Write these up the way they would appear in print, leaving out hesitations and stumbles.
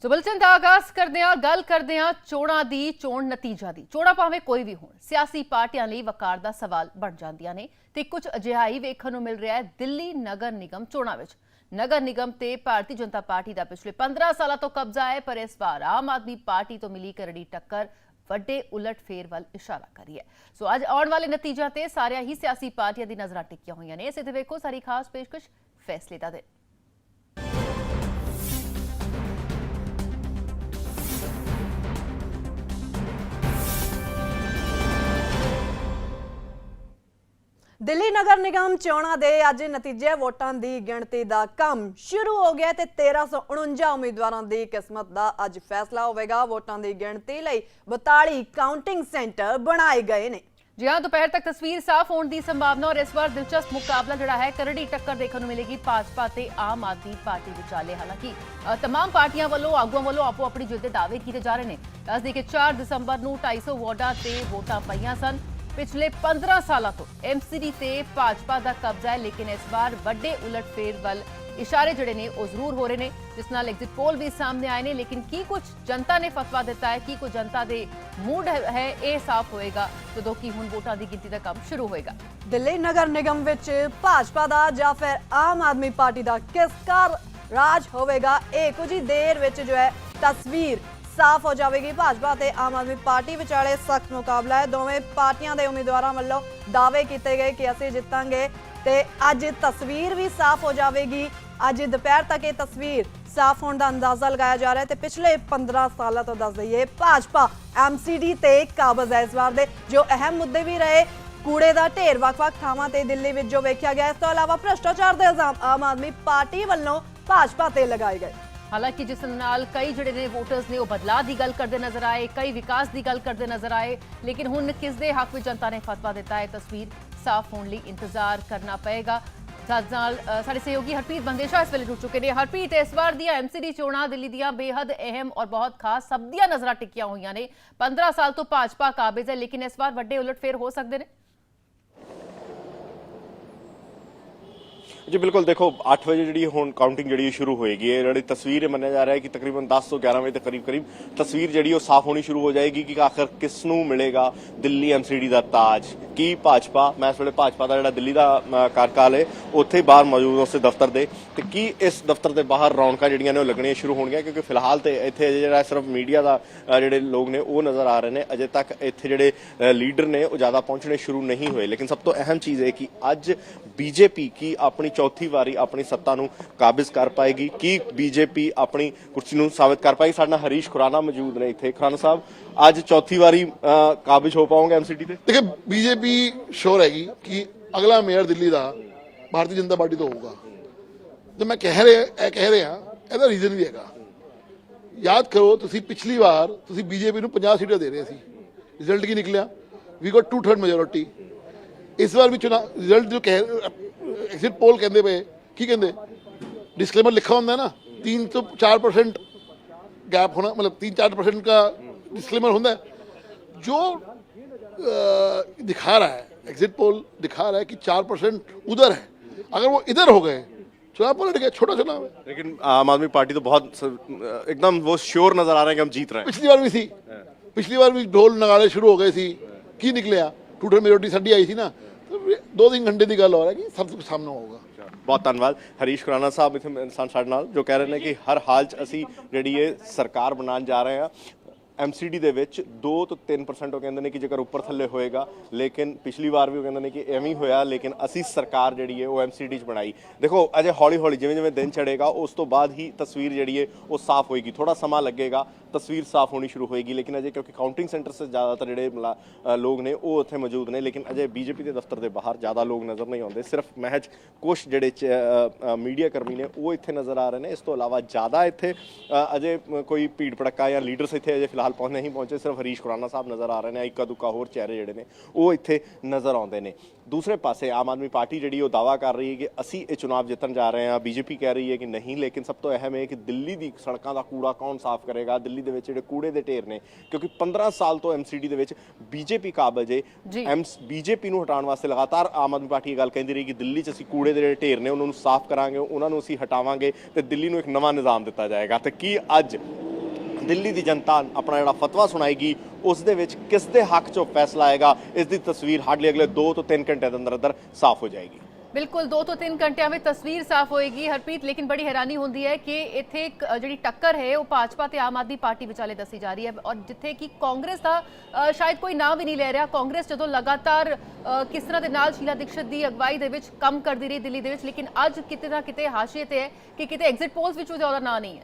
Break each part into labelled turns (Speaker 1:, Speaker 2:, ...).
Speaker 1: ਸੋ bulletin ਦਾ ਆਗਾਜ਼ ਕਰਦੇ ਹਾਂ, ਗੱਲ ਕਰਦੇ ਹਾਂ ਚੋਣਾਂ ਦੀ, ਚੋਣ ਨਤੀਜਾ ਦੀ। ਚੋਣਾਂ ਭਾਵੇਂ ਕੋਈ ਵੀ ਹੋਣ, ਸਿਆਸੀ ਪਾਰਟੀਆਂ ਲਈ ਵਕਾਰ ਦਾ ਸਵਾਲ ਬਣ ਜਾਂਦੀਆਂ ਨੇ ਤੇ ਕੁਝ ਅਜਿਹਾ ਹੀ ਵੇਖਣ ਨੂੰ ਮਿਲ ਰਿਹਾ ਹੈ ਦਿੱਲੀ ਨਗਰ ਨਿਗਮ ਚੋਣਾਂ ਵਿੱਚ। ਨਗਰ ਨਿਗਮ ਤੇ ਭਾਰਤੀ ਜਨਤਾ ਪਾਰਟੀ ਦਾ ਪਿਛਲੇ 15 ਸਾਲਾਂ ਤੋਂ ਕਬਜ਼ਾ ਹੈ, ਪਰ ਇਸ ਵਾਰ ਆਮ ਆਦਮੀ ਪਾਰਟੀ ਤੋਂ ਮਿਲੀ ਕਰੜੀ ਟੱਕਰ ਵੱਡੇ ਉਲਟਫੇਰ ਵੱਲ ਇਸ਼ਾਰਾ ਕਰੀ ਹੈ। ਸੋ ਅੱਜ ਆਉਣ ਵਾਲੇ ਨਤੀਜਿਆਂ ਤੇ ਸਾਰੀਆਂ ਹੀ ਸਿਆਸੀ ਪਾਰਟੀਆਂ ਦੀ ਨਜ਼ਰਾਂ ਟਿਕੀਆਂ ਹੋਈਆਂ ਨੇ। ਇਸੇ ਤੇ ਵੇਖੋ ਸਾਰੀ ਖਾਸ ਪੇਸ਼ਕਸ਼ ਫੈਸਲੇ ਦਾ ਦਿਨ।
Speaker 2: ਦਿੱਲੀ ਨਗਰ ਨਿਗਮ ਚੋਣਾਂ ਦੇ ਅੱਜ ਨਤੀਜੇ ਵੋਟਾਂ ਦੀ ਗਿਣਤੀ ਦਾ ਕੰਮ ਸ਼ੁਰੂ ਹੋ ਗਿਆ ਤੇ 1349 ਉਮੀਦਵਾਰਾਂ ਦੀ ਕਿਸਮਤ ਦਾ ਅੱਜ ਫੈਸਲਾ ਹੋਵੇਗਾ। ਵੋਟਾਂ ਦੀ ਗਿਣਤੀ ਲਈ 42 ਕਾਊਂਟਿੰਗ ਸੈਂਟਰ ਬਣਾਏ ਗਏ ਨੇ।
Speaker 1: जी हाँ, दोपहर तक तस्वीर साफ होने की संभावना और इस बार दिलचस्प मुकाबला जोड़ा है करड़ी टक्कर देखने को मिलेगी भाजपा ते आम आदमी पार्टी विचाले। हालांकि तमाम पार्टियां वालों आगुआं वालों आपो अपनी जिद दे दावे किए जा रहे हैं। दस दी कि 4 दसंबर नूं 250 वार्डां ते वोटां पईयां सन। पिछले 15 सालों तो MCD ते भाजपा का कब्जा है, लेकिन इस बार वड्डे उलटफेर वल इशारे जिहड़े ने वो जरूर हो रहे हैं, जिस नाल एग्जिट पोल भी सामने आए ने। लेकिन की कुछ जनता ने फतवा दिता है, की कुछ जनता दे मूड है, ये साफ होएगा जदों कि हुण वोटां दी गिनती दा काम शुरू होएगा।
Speaker 2: दिल्ली नगर निगम विच भाजपा दा जां फिर आम आदमी पार्टी दा किसका राज होवेगा, ये कुछ ही देर विच जो है तस्वीर साफ हो जाएगी। भाजपा ते आम आदमी पार्टी विचाले सख्त मुकाबला है। दोवें पार्टियां दे उम्मीदवारां वल्लों दावे कीते गए कि असीं जितांगे ते अज तस्वीर भी साफ हो जाएगी। अज दोपहर तक ये तस्वीर साफ होने का अंदाजा लगाया जा रहा है। तो पिछले 15 सालों तो दस दईए भाजपा MCD ते काबज है। इस बार दे जो अहम मुद्दे भी रहे, कूड़े का ढेर वख-वख थावां ते दिल्ली विच जो वेख्या गया। इस तो अलावा भ्रष्टाचार के इल्जाम आम आदमी पार्टी वालों भाजपा ते लगाए गए।
Speaker 1: हालांकि जिस नाल कई जिहड़े ने वोटर्स ने वो बदलाव की गल करते नजर आए, कई विकास की गल करते नजर आए, लेकिन हुण किस दे हक में जनता ने फतवा दिता है, तस्वीर साफ होने लई इंतजार करना पएगा। साडे सहयोगी हरप्रीत बंदेशा इस वेले जुड़ चुके हैं। हरप्रीत, इस बार दियां MCD चोणां दिल्ली दियां बेहद अहम और बहुत खास सब दियां नजरां टिकियां होईयां ने। 15 साल तो भाजपा काबिज है, लेकिन इस बार वड्डे उलटफेर हो सकते हैं।
Speaker 3: जी बिल्कुल, देखो 8 बजे जी हुण काउंटिंग जी शुरू होएगी। जी तस्वीर मन्या जा रहा है कि तकरीबन 10 तो 11 बजे के करीब तस्वीर जी साफ होनी शुरू हो जाएगी कि आखिर किसनू मिलेगा दिल्ली MCD का ताज। की भाजपा, मैं इस वे भाजपा का जो दिल्ली का कार्यकाल है उत्थे बाहर मौजूद उस दफ्तर के, तो की इस दफ्तर के बाहर रौनक जी ने लगनियां शुरू होणगियां, क्योंकि फिलहाल तो इत्थे अजे सिर्फ मीडिया का जोड़े लोग ने वो नज़र आ रहे हैं। अजे तक इत्थे जोड़े लीडर ने वो ज़्यादा पहुंचने शुरू नहीं हुए। लेकिन सब तो अहम चीज़ है कि अज BJP की अपनी चौथी वारी अपनी सत्ता नूं काबिज कर पाएगी, कि BJP अपनी कुर्सी नूं साबित कर पाएगी। साडे नाल हरीश खुराना मौजूद ने इत्थे। खुराना साहब, अज चौथी वारी काबिज हो पाओगे MCD ते?
Speaker 4: देखिए, BJP श्योर हैगी कि अगला मेयर दिल्ली का भारतीय जनता पार्टी तो होगा। जो मैं कह रहे हाँ, ਇਹਦਾ रीजन भी हैगा। याद करो तुसी पिछली बार तुसी BJP ਨੂੰ 50 सीटें दे रहे सी, रिजल्ट की निकलिया, वी गॉट 2/3 मेजोरिटी। इस बार भी चुनाव रिजल्ट जो कह एग्जिट पोल कहते पे की कहते डिस्क्लेमर लिखा होता है ना, 3 तो 4% गैप होना, मतलब 3-4% का डिस्क्लेमर होता है। जो दिखा रहा है एग्जिट पोल दिखा रहा है कि 4% उधर है। अगर वो इधर हो गए, चुनाव पलट गया, छोटा चुनाव है।
Speaker 3: लेकिन आम आदमी पार्टी तो बहुत एकदम वो श्योर नजर आ रहा है कि हम जीत रहे हैं।
Speaker 4: पिछली बार भी थी, पिछली बार भी ढोल नगाड़े शुरू हो गए सी, की निकलिया 2/3 मेजोरिटी साडी आई थी ना। तो 2-3 घंटे की गल हो रहा है कि सब कुछ सामने होगा।
Speaker 3: बहुत धन्यवाद हरीश खुराना साहब इतने इंसान साडे नाल जो कह रहे हैं कि हर हाल च असी जिहड़ी ये सरकार बनाने जा रहे हैं। MCD ਦੇ ਵਿੱਚ 2 ਤੋਂ 3% ਉਹ ਕਹਿੰਦੇ ਨੇ ਕਿ ਜੇਕਰ ਉੱਪਰ ਥੱਲੇ ਹੋਏਗਾ, ਲੇਕਿਨ ਪਿਛਲੀ ਵਾਰ ਵੀ ਉਹ ਕਹਿੰਦੇ ਨੇ ਕਿ ਐਵੇਂ ਹੀ ਹੋਇਆ, ਲੇਕਿਨ ਅਸੀਂ ਸਰਕਾਰ ਜਿਹੜੀ ਹੈ ਉਹ MCD 'ਚ ਬਣਾਈ। ਦੇਖੋ ਅਜੇ ਹੌਲੀ ਹੌਲੀ ਜਿਵੇਂ ਜਿਵੇਂ ਦਿਨ ਚੜੇਗਾ ਉਸ ਤੋਂ ਬਾਅਦ ਹੀ ਤਸਵੀਰ ਜਿਹੜੀ ਹੈ ਉਹ ਸਾਫ਼ ਹੋਏਗੀ। ਥੋੜਾ ਸਮਾਂ ਲੱਗੇਗਾ, ਤਸਵੀਰ ਸਾਫ਼ ਹੋਣੀ ਸ਼ੁਰੂ ਹੋਏਗੀ। ਲੇਕਿਨ ਅਜੇ ਕਿਉਂਕਿ ਕਾਊਂਟਿੰਗ ਸੈਂਟਰ ਸੇ ਜ਼ਿਆਦਾਤਰ ਜਿਹੜੇ ਲੋਕ ਨੇ ਉਹ ਉੱਥੇ ਮੌਜੂਦ ਨੇ, ਲੇਕਿਨ ਅਜੇ BJP ਦੇ ਦਫ਼ਤਰ ਦੇ ਬਾਹਰ ਜ਼ਿਆਦਾ ਲੋਕ ਨਜ਼ਰ ਨਹੀਂ ਆਉਂਦੇ। ਸਿਰਫ ਮਹਿਜ ਕੁਛ ਜਿਹੜੇ ਮੀਡੀਆ ਕਰਮੀ ਨੇ ਉਹ ਇੱਥੇ ਨਜ਼ਰ ਆ ਰਹੇ ਨੇ। ਇਸ ਤੋਂ ਇਲਾਵਾ ਜ਼ਿਆਦਾ ਇੱਥੇ ਅਜੇ ਕੋਈ ਭੀੜ ਭੜੱਕਾ ਜਾਂ ਲੀਡਰਸ ਇੱਥੇ ਅਜੇ ਫਿਲਹਾਲ नहीं पहुंचे। सिर्फ हरीश खुराना साहब नज़र आ रहे हैं, इक्का दुक्का होर चेहरे जिहड़े ने वो इत्थे नज़र आउंदे ने। दूसरे पासे आम आदमी पार्टी जिहड़ी वो दावा कर रही है कि असी ये चुनाव जितन जा रहे हैं, BJP कह रही है कि नहीं। लेकिन सब तो अहम है कि दिल्ली दी सड़कों का कूड़ा कौन साफ करेगा, दिल्ली दे विच जिहड़े कूड़े दे ढेर ने, क्योंकि 15 साल तो MCD दे विच BJP काबिज है। BJP नूं हटाउण वास्ते लगातार आम आदमी पार्टी ये गल कहंदी रही कि दिल्ली च असी कूड़े दे जिहड़े ढेर ने उन्हां नूं साफ करांगे, उन्हां नूं असी हटावांगे ते दिल्ली नूं एक नवां निज़ाम दिता जाएगा। ते की अज ਦਿੱਲੀ ਦੀ ਜਨਤਾ ਆਪਣਾ ਜਿਹੜਾ ਫਤਵਾ ਸੁਣਾਏਗੀ ਉਸ ਦੇ ਵਿੱਚ ਕਿਸ ਦੇ ਹੱਕ 'ਚੋਂ ਫੈਸਲਾ ਆਏਗਾ, ਇਸ ਦੀ ਤਸਵੀਰ ਹਾਰਡਲੀ ਅਗਲੇ 2 ਤੋਂ 3 ਘੰਟੇ ਦੇ ਅੰਦਰ ਅੰਦਰ ਸਾਫ਼ ਹੋ ਜਾਏਗੀ।
Speaker 1: ਬਿਲਕੁਲ 2 ਤੋਂ 3 ਘੰਟਿਆਂ ਵਿੱਚ ਤਸਵੀਰ ਸਾਫ਼ ਹੋਏਗੀ ਹਰਪ੍ਰੀਤ। ਲੇਕਿਨ ਬੜੀ ਹੈਰਾਨੀ ਹੁੰਦੀ ਹੈ ਕਿ ਇੱਥੇ ਜਿਹੜੀ ਟੱਕਰ ਹੈ ਉਹ ਭਾਜਪਾ ਤੇ ਆਮ ਆਦਮੀ ਪਾਰਟੀ ਵਿਚਾਲੇ ਦੱਸੀ ਜਾ ਰਹੀ ਹੈ, ਔਰ ਜਿੱਥੇ ਕਿ ਕਾਂਗਰਸ ਦਾ ਸ਼ਾਇਦ ਕੋਈ ਨਾਮ ਵੀ ਨਹੀਂ ਲੈ ਰਿਹਾ। ਕਾਂਗਰਸ ਜਦੋਂ ਲਗਾਤਾਰ ਕਿਸ ਤਰ੍ਹਾਂ ਦੇ ਨਾਲ ਸ਼ੀਲਾ ਦੀਕਸ਼ਿਤ ਦੀ ਅਗਵਾਈ ਦੇ ਵਿੱਚ ਕੰਮ ਕਰਦੀ ਰਹੀ ਦਿੱਲੀ ਦੇ ਵਿੱਚ, ਲੇਕਿਨ ਅੱਜ ਕਿਤੇ ਨਾ ਕਿਤੇ ਹਾਸ਼ੀਏ ਤੇ ਹੈ ਕਿ ਕਿਤੇ ਐਗਜ਼ਿਟ ਪੋਲਸ ਵਿੱਚ ਉਹਦਾ ਨਾਂ ਨਹੀਂ ਹੈ।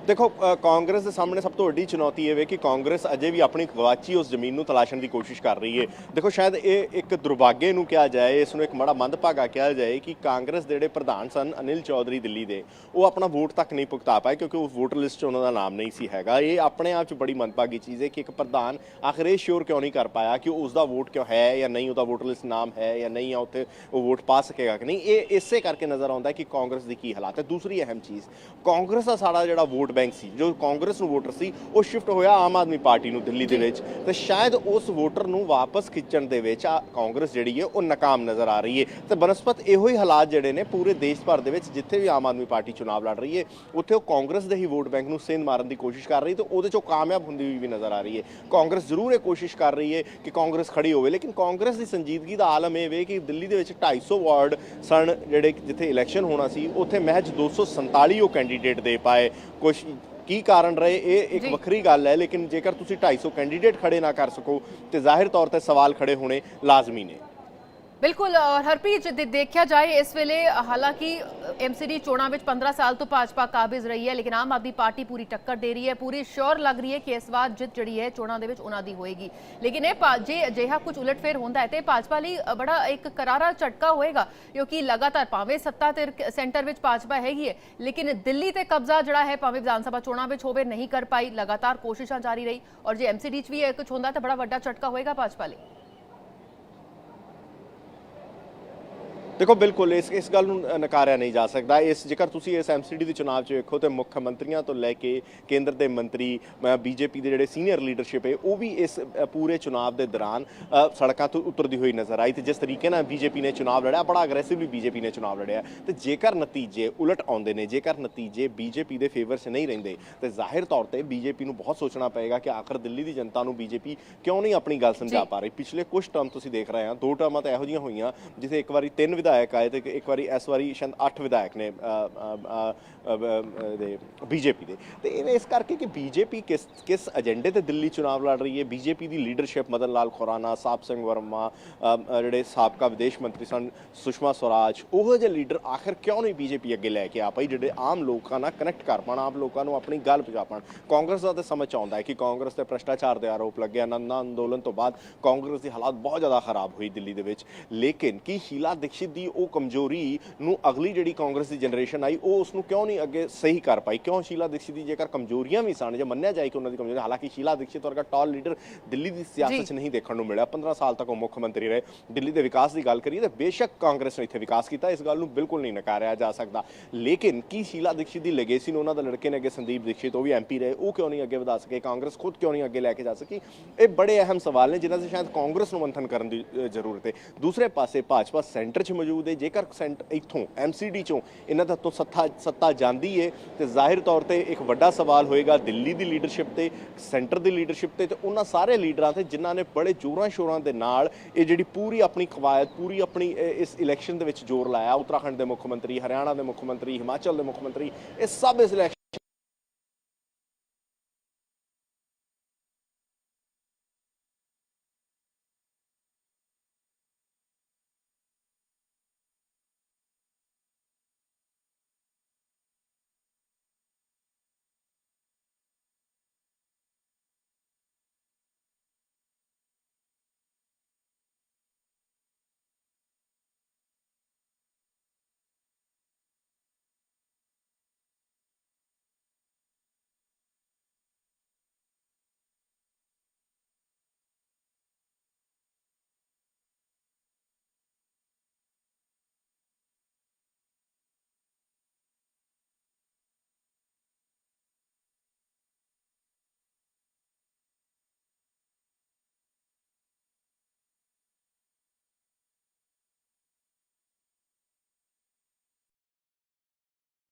Speaker 3: ਦੇਖੋ ਕਾਂਗਰਸ ਦੇ ਸਾਹਮਣੇ ਸਭ ਤੋਂ ਵੱਡੀ ਚੁਣੌਤੀ ਇਹ ਵੇ ਕਿ ਕਾਂਗਰਸ ਅਜੇ ਵੀ ਆਪਣੀ ਗਵਾਚੀ ਉਸ ਜ਼ਮੀਨ ਨੂੰ ਤਲਾਸ਼ਣ ਦੀ ਕੋਸ਼ਿਸ਼ ਕਰ ਰਹੀ ਹੈ। ਦੇਖੋ ਸ਼ਾਇਦ ਇਹ ਇੱਕ ਦੁਰਭਾਗੇ ਨੂੰ ਕਿਹਾ ਜਾਏ, ਇਸ ਨੂੰ ਇੱਕ ਬੜਾ ਮੰਦਭਾਗਾ ਕਿਹਾ ਜਾਏ ਕਿ ਕਾਂਗਰਸ ਦੇ ਜਿਹੜੇ ਪ੍ਰਧਾਨ ਸਨ ਅਨਿਲ ਚੌਧਰੀ ਦਿੱਲੀ ਦੇ, ਉਹ ਆਪਣਾ ਵੋਟ ਤੱਕ ਨਹੀਂ ਭੁਗਤਾ ਪਾਏ ਕਿਉਂਕਿ ਉਹ ਵੋਟਰ ਲਿਸਟ 'ਚ ਉਹਨਾਂ ਦਾ ਨਾਮ ਨਹੀਂ ਸੀ ਹੈਗਾ। ਇਹ ਆਪਣੇ ਆਪ 'ਚ ਬੜੀ ਮੰਦਭਾਗੀ ਚੀਜ਼ ਹੈ ਕਿ ਇੱਕ ਪ੍ਰਧਾਨ ਆਖਿਰ ਇਹ ਸ਼ੋਰ ਕਿਉਂ ਨਹੀਂ ਕਰ ਪਾਇਆ ਕਿ ਉਸ ਦਾ ਵੋਟ ਕਿਉਂ ਹੈ ਜਾਂ ਨਹੀਂ, ਉਹਦਾ ਵੋਟਰ ਲਿਸਟ ਨਾਮ ਹੈ ਜਾਂ ਨਹੀਂ, ਜਾਂ ਉੱਥੇ ਉਹ ਵੋਟ ਪਾ ਸਕੇਗਾ ਕਿ ਨਹੀਂ। ਇਹ ਇਸੇ ਕਰਕੇ ਨਜ਼ਰ ਆਉਂਦਾ ਕਿ ਕਾਂਗਰਸ ਦੀ ਕੀ ਹਾਲਾਤ ਹੈ। ਦੂਸਰੀ ਅਹਿਮ ਚੀਜ਼, ਕਾਂਗਰਸ ਦਾ ਸਾਡਾ ਜਿਹੜਾ ਵੋਟ ਬੈਂਕ ਸੀ, ਜੋ ਕਾਂਗਰਸ ਨੂੰ ਵੋਟਰ ਸੀ, ਉਹ ਸ਼ਿਫਟ ਹੋਇਆ ਆਮ ਆਦਮੀ ਪਾਰਟੀ ਨੂੰ ਦਿੱਲੀ ਦੇ ਵਿੱਚ, ਤੇ ਸ਼ਾਇਦ ਉਸ ਵੋਟਰ ਨੂੰ ਵਾਪਸ ਖਿੱਚਣ ਦੇ ਵਿੱਚ ਕਾਂਗਰਸ ਜਿਹੜੀ ਹੈ ਉਹ ਨਾਕਾਮ ਨਜ਼ਰ ਆ ਰਹੀ ਹੈ। ਤੇ ਬਨਸਪਤ ਇਹੋ ਹੀ ਹਾਲਾਤ ਜਿਹੜੇ ਨੇ ਪੂਰੇ ਦੇਸ਼ ਭਰ ਦੇ ਵਿੱਚ ਜਿੱਥੇ ਵੀ ਆਮ ਆਦਮੀ ਪਾਰਟੀ ਚੁਣਾਵ ਲੜ ਰਹੀ ਹੈ ਉੱਥੇ ਉਹ ਕਾਂਗਰਸ ਦੇ ਹੀ ਵੋਟ ਬੈਂਕ ਨੂੰ ਸੇਧ ਮਾਰਨ ਦੀ ਕੋਸ਼ਿਸ਼ ਕਰ ਰਹੀ ਤੇ ਉਹਦੇ 'ਚੋਂ ਕਾਮਯਾਬ ਹੁੰਦੀ ਹੋਈ ਵੀ ਨਜ਼ਰ ਆ ਰਹੀ ਹੈ। ਕਾਂਗਰਸ ਜ਼ਰੂਰ ਇਹ ਕੋਸ਼ਿਸ਼ ਕਰ ਰਹੀ ਹੈ ਕਿ ਕਾਂਗਰਸ ਖੜੀ ਹੋਵੇ, ਲੇਕਿਨ ਕਾਂਗਰਸ ਦੀ ਸੰਜੀਦਗੀ ਦਾ ਆਲਮ ਇਹ ਵੇ ਕਿ ਦਿੱਲੀ ਦੇ ਵਿੱਚ 250 ਵਾਰਡ ਸਨ ਜਿਹੜੇ ਜਿੱਥੇ ਇਲੈਕਸ਼ਨ ਹੋਣਾ ਸੀ, ਉੱਥੇ ਮਹਿਜ 247 ਉਹ ਕੈਂਡੀਡੇਟ ਦੇ ਪਾਏ। ਕੁਛ ਕੀ ਕਾਰਨ ਰਹੇ ਇਹ ਇੱਕ ਵੱਖਰੀ ਗੱਲ ਹੈ, ਲੇਕਿਨ ਜੇਕਰ ਤੁਸੀਂ 250 ਕੈਂਡੀਡੇਟ ਖੜੇ ਨਾ ਕਰ ਸਕੋ ਤੇ ਜ਼ਾਹਿਰ ਤੌਰ ਤੇ ਸਵਾਲ ਖੜੇ ਹੋਣੇ ਲਾਜ਼ਮੀ ਨੇ।
Speaker 1: ਬਿਲਕੁਲ। ਔਰ ਹਰਪ੍ਰੀਤ ਜੇ ਦੇਖਿਆ ਜਾਏ ਇਸ ਵੇਲੇ ਹਾਲਾਂਕਿ ਐਮਸੀਡੀ ਚੋਣਾਂ ਵਿੱਚ 15 ਸਾਲ ਤੋਂ ਭਾਜਪਾ ਕਾਬਿਜ਼ ਰਹੀ ਹੈ, ਲੇਕਿਨ ਆਮ ਆਦਮੀ ਪਾਰਟੀ ਪੂਰੀ ਟੱਕਰ ਦੇ ਰਹੀ ਹੈ, ਪੂਰੀ ਸ਼ੋਰ ਲੱਗ ਰਹੀ ਹੈ ਕਿ ਇਸ ਵਾਰ ਜਿੱਤ ਜਿਹੜੀ ਹੈ ਚੋਣਾਂ ਦੇ ਵਿੱਚ ਉਹਨਾਂ ਦੀ ਹੋਏਗੀ। ਲੇਕਿਨ ਇਹ ਜੇ ਅਜਿਹਾ ਕੁਝ ਉਲਟਫੇਰ ਹੁੰਦਾ ਹੈ ਤੇ ਭਾਜਪਾ ਲਈ ਬੜਾ ਇੱਕ ਕਰਾਰਾ ਝਟਕਾ ਹੋਏਗਾ, ਕਿਉਂਕਿ ਲਗਾਤਾਰ ਭਾਵੇਂ ਸੱਤਾ ਤੇ ਸੈਂਟਰ ਵਿੱਚ ਭਾਜਪਾ ਹੈਗੀ ਹੈ, ਲੇਕਿਨ ਦਿੱਲੀ ਤੇ ਕਬਜ਼ਾ ਜਿਹੜਾ ਹੈ ਭਾਵੇਂ ਵਿਧਾਨ ਸਭਾ ਚੋਣਾਂ ਵਿੱਚ ਹੋਵੇ ਨਹੀਂ ਕਰ ਪਾਈ, ਲਗਾਤਾਰ ਕੋਸ਼ਿਸ਼ਾਂ ਜਾਰੀ ਰਹੀ, ਔਰ ਜੇ ਐਮਸੀਡੀ 'ਚ ਵੀ ਇਹ ਕੁਝ ਹੁੰਦਾ ਤਾਂ ਬੜਾ ਵੱਡਾ ਝਟਕਾ ਹੋਏਗਾ ਭਾਜਪਾ ਲਈ।
Speaker 3: ਦੇਖੋ ਬਿਲਕੁਲ ਇਸ ਗੱਲ ਨੂੰ ਨਕਾਰਿਆ ਨਹੀਂ ਜਾ ਸਕਦਾ। ਜੇਕਰ ਤੁਸੀਂ ਇਸ ਐਮਸੀਡੀ ਦੇ ਚੁਣਾਵ 'ਚ ਵੇਖੋ ਤੇ ਮੁੱਖ ਮੰਤਰੀਆਂ ਤੋਂ ਲੈ ਕੇ ਕੇਂਦਰ ਦੇ ਮੰਤਰੀ, ਬੀਜੇਪੀ ਦੇ ਜਿਹੜੇ ਸੀਨੀਅਰ ਲੀਡਰਸ਼ਿਪ ਹੈ, ਉਹ ਵੀ ਇਸ ਪੂਰੇ ਚੁਣਾਵ ਦੇ ਦੌਰਾਨ ਸੜਕਾਂ ਤੋਂ ਉਤਰਦੀ ਹੋਈ ਨਜ਼ਰ ਆਈ। ਤੇ ਜਿਸ ਤਰੀਕੇ ਨਾਲ ਬੀਜੇਪੀ ਨੇ ਚੁਣਾਵ ਲੜਿਆ, ਬੜਾ ਅਗਰੈਸਿਵਲੀ ਬੀਜੇਪੀ ਨੇ ਚੁਣਾਵ ਲੜਿਆ, ਤੇ ਜੇਕਰ ਨਤੀਜੇ ਉਲਟ ਆਉਂਦੇ ਨੇ, ਜੇਕਰ ਨਤੀਜੇ ਬੀਜੇਪੀ ਦੇ ਫੇਵਰ 'ਚ ਨਹੀਂ ਰਹਿੰਦੇ ਤੇ ਜ਼ਾਹਿਰ ਤੌਰ ਤੇ ਬੀਜੇਪੀ ਨੂੰ ਬਹੁਤ ਸੋਚਣਾ ਪਏਗਾ ਕਿ ਆਖਰ ਦਿੱਲੀ ਦੀ ਜਨਤਾ ਨੂੰ ਬੀਜੇਪੀ ਕਿਉਂ ਨਹੀਂ ਆਪਣੀ ਗੱਲ ਸਮਝਾ ਪਾ ਰਹੀ। ਪਿਛਲੇ ਕੁਝ ਟਰਮ ਤੁਸੀਂ ਦੇਖ ਰਹੇ ਆ, 2 ਟਰਮਾਂ ਤਾਂ ਇਹੋ ਜਿਹੀਆਂ ਹੋਈਆਂ ਜਿੱਥੇ ਇੱਕ ਵਾਰੀ 3 ਵਿਧਾਇਕ ਆਏ ਤੇ ਇੱਕ ਵਾਰੀ ਇਸ ਵਾਰੀ ਸ਼ਾਇਦ 8 ਵਿਧਾਇਕ ਨੇ ਬੀਜੇਪੀ ਦੇ। ਤੇ ਇਹ ਇਸ ਕਰਕੇ ਕਿ ਬੀਜੇਪੀ ਕਿਸ ਏਜੰਡੇ ਤੇ ਦਿੱਲੀ ਚੁਣਾਵ ਲੜ ਰਹੀ ਹੈ। ਬੀਜੇਪੀ ਦੀ ਲੀਡਰਸ਼ਿਪ ਮਦਨ ਲਾਲ ਖੁਰਾਨਾ, ਸਾਹਿਬ ਸਿੰਘ ਵਰਮਾ, ਜਿਹੜੇ ਸਾਬਕਾ ਵਿਦੇਸ਼ ਮੰਤਰੀ ਸਨ ਸੁਸ਼ਮਾ ਸਵਰਾਜ, ਉਹੋ ਜਿਹੇ ਲੀਡਰ ਆਖਿਰ ਕਿਉਂ ਨਹੀਂ ਬੀਜੇਪੀ ਅੱਗੇ ਲੈ ਕੇ ਆ ਪਾਈ ਜਿਹੜੇ ਆਮ ਲੋਕਾਂ ਨਾਲ ਕਨੈਕਟ ਕਰ ਪਾਉਣ, ਆਮ ਲੋਕਾਂ ਨੂੰ ਆਪਣੀ ਗੱਲ ਪਹੁੰਚਾ ਪਾਉਣ। ਕਾਂਗਰਸ ਦਾ ਤਾਂ ਸਮਝ ਆਉਂਦਾ ਹੈ ਕਿ ਕਾਂਗਰਸ ਤੇ ਭ੍ਰਿਸ਼ਟਾਚਾਰ ਦੇ ਆਰੋਪ ਲੱਗੇ, ਆਨੰਦ ਅੰਦੋਲਨ ਤੋਂ ਬਾਅਦ ਕਾਂਗਰਸ ਦੀ ਹਾਲਾਤ ਬਹੁਤ ਜ਼ਿਆਦਾ ਖਰਾਬ ਹੋਈ ਦਿੱਲੀ ਦੇ ਵਿੱਚ, ਲੇਕਿਨ ਕੀ ਸ਼ੀਲਾ ਦੀਕਸ਼ਿਤ ਦੀ ਉਹ ਕਮਜ਼ੋਰੀ ਨੂੰ ਅਗਲੀ ਜਿਹੜੀ ਕਾਂਗਰਸ ਦੀ ਜਨਰੇਸ਼ਨ ਆਈ ਉਹ ਉਸ ਨੂੰ ਕਿਉਂ ਨਹੀਂ ਅੱਗੇ ਸਹੀ ਕਰ ਪਾਈ? ਕਿਉਂ ਸ਼ੀਲਾ ਦੀਕਸ਼ਿਤ ਦੀ ਜੇਕਰ ਕਮਜ਼ੋਰੀਆਂ ਵੀ ਸਨ, ਜੇ ਮੰਨਿਆ ਜਾਏ ਕਿ ਉਹਨਾਂ ਦੀ ਕਮਜ਼ੋਰੀ, ਹਾਲਾਂਕਿ ਸ਼ੀਲਾ ਦੀਕਸ਼ਿਤ ਵਰਗਾ ਟਾਲ ਲੀਡਰ ਦਿੱਲੀ ਦੀ ਸਿਆਸਤ 'ਚ ਨਹੀਂ ਦੇਖਣ ਨੂੰ ਮਿਲਿਆ। 15 ਸਾਲ ਤੱਕ ਉਹ ਮੁੱਖ ਮੰਤਰੀ ਰਹੇ। ਦਿੱਲੀ ਦੇ ਵਿਕਾਸ ਦੀ ਗੱਲ ਕਰੀਏ ਤਾਂ ਬੇਸ਼ੱਕ ਕਾਂਗਰਸ ਨੇ ਇੱਥੇ ਵਿਕਾਸ ਕੀਤਾ, ਇਸ ਗੱਲ ਨੂੰ ਬਿਲਕੁਲ ਨਹੀਂ ਨਕਾਰਿਆ ਜਾ ਸਕਦਾ, ਲੇਕਿਨ ਕੀ ਸ਼ੀਲਾ ਦੀਕਸ਼ਿਤ ਦੀ ਲੈਗੇਸੀ ਨੂੰ ਉਹਨਾਂ ਦਾ ਲੜਕੇ ਨੇ ਅੱਗੇ ਸੰਦੀਪ ਦੀਕਸ਼ਿਤ, ਉਹ ਵੀ ਐਮਪੀ ਰਹੇ, ਉਹ ਕਿਉਂ ਨਹੀਂ ਅੱਗੇ ਵਧਾ ਸਕੇ? ਕਾਂਗਰਸ ਖੁਦ ਕਿਉਂ ਨਹੀਂ ਅੱਗੇ ਲੈ ਕੇ ਜਾ ਸਕੀ? ਇਹ ਬੜੇ ਅਹਿਮ ਸਵਾਲ ਨੇ ਜਿਨ੍ਹਾਂ 'ਤੇ ਸ਼ਾਇਦ ਕਾਂਗਰਸ ਨੂੰ ਮੰਥਨ ਕਰਨ ਦੀ ਜ਼ਰੂਰਤ ਹੈ। ਦੂਸਰੇ ਪਾਸੇ ਭਾਜਪਾ ਸੈਂਟਰ 'ਚ ਮੌਜੂਦ ਹੈ। ਜੇਕਰ ਇੱਥੋਂ ਐਮਸੀਡੀ 'ਚੋਂ ਇਹਨਾਂ ਦਾ ਤੋਂ ਸੱਤਾ ਜਾਂਦੀ ਹੈ ਤੇ ਜ਼ਾਹਿਰ ਤੌਰ ਤੇ ਇੱਕ ਵੱਡਾ ਸਵਾਲ ਹੋਏਗਾ ਦਿੱਲੀ ਦੀ ਲੀਡਰਸ਼ਿਪ ਤੇ, ਸੈਂਟਰ ਦੀ ਲੀਡਰਸ਼ਿਪ ਤੇ ਉਹਨਾਂ ਸਾਰੇ ਲੀਡਰਾਂ ਤੇ ਜਿਨ੍ਹਾਂ ਨੇ ਬੜੇ ਜ਼ੋਰਾਂ ਸ਼ੋਰਾਂ ਦੇ ਨਾਲ ਇਹ ਜਿਹੜੀ ਪੂਰੀ ਆਪਣੀ ਕਵਾਇਦ, ਪੂਰੀ ਆਪਣੀ ਇਸ ਇਲੈਕਸ਼ਨ ਦੇ ਵਿੱਚ ਜ਼ੋਰ ਲਾਇਆ। ਉੱਤਰਾਖੰਡ ਦੇ ਮੁੱਖ ਮੰਤਰੀ, ਹਰਿਆਣਾ ਦੇ ਮੁੱਖ ਮੰਤਰੀ, ਹਿਮਾਚਲ ਦੇ ਮੁੱਖ ਮੰਤਰੀ, ਇਹ ਸਭ ਇਸ ਇਲੈਕਸ਼ਨ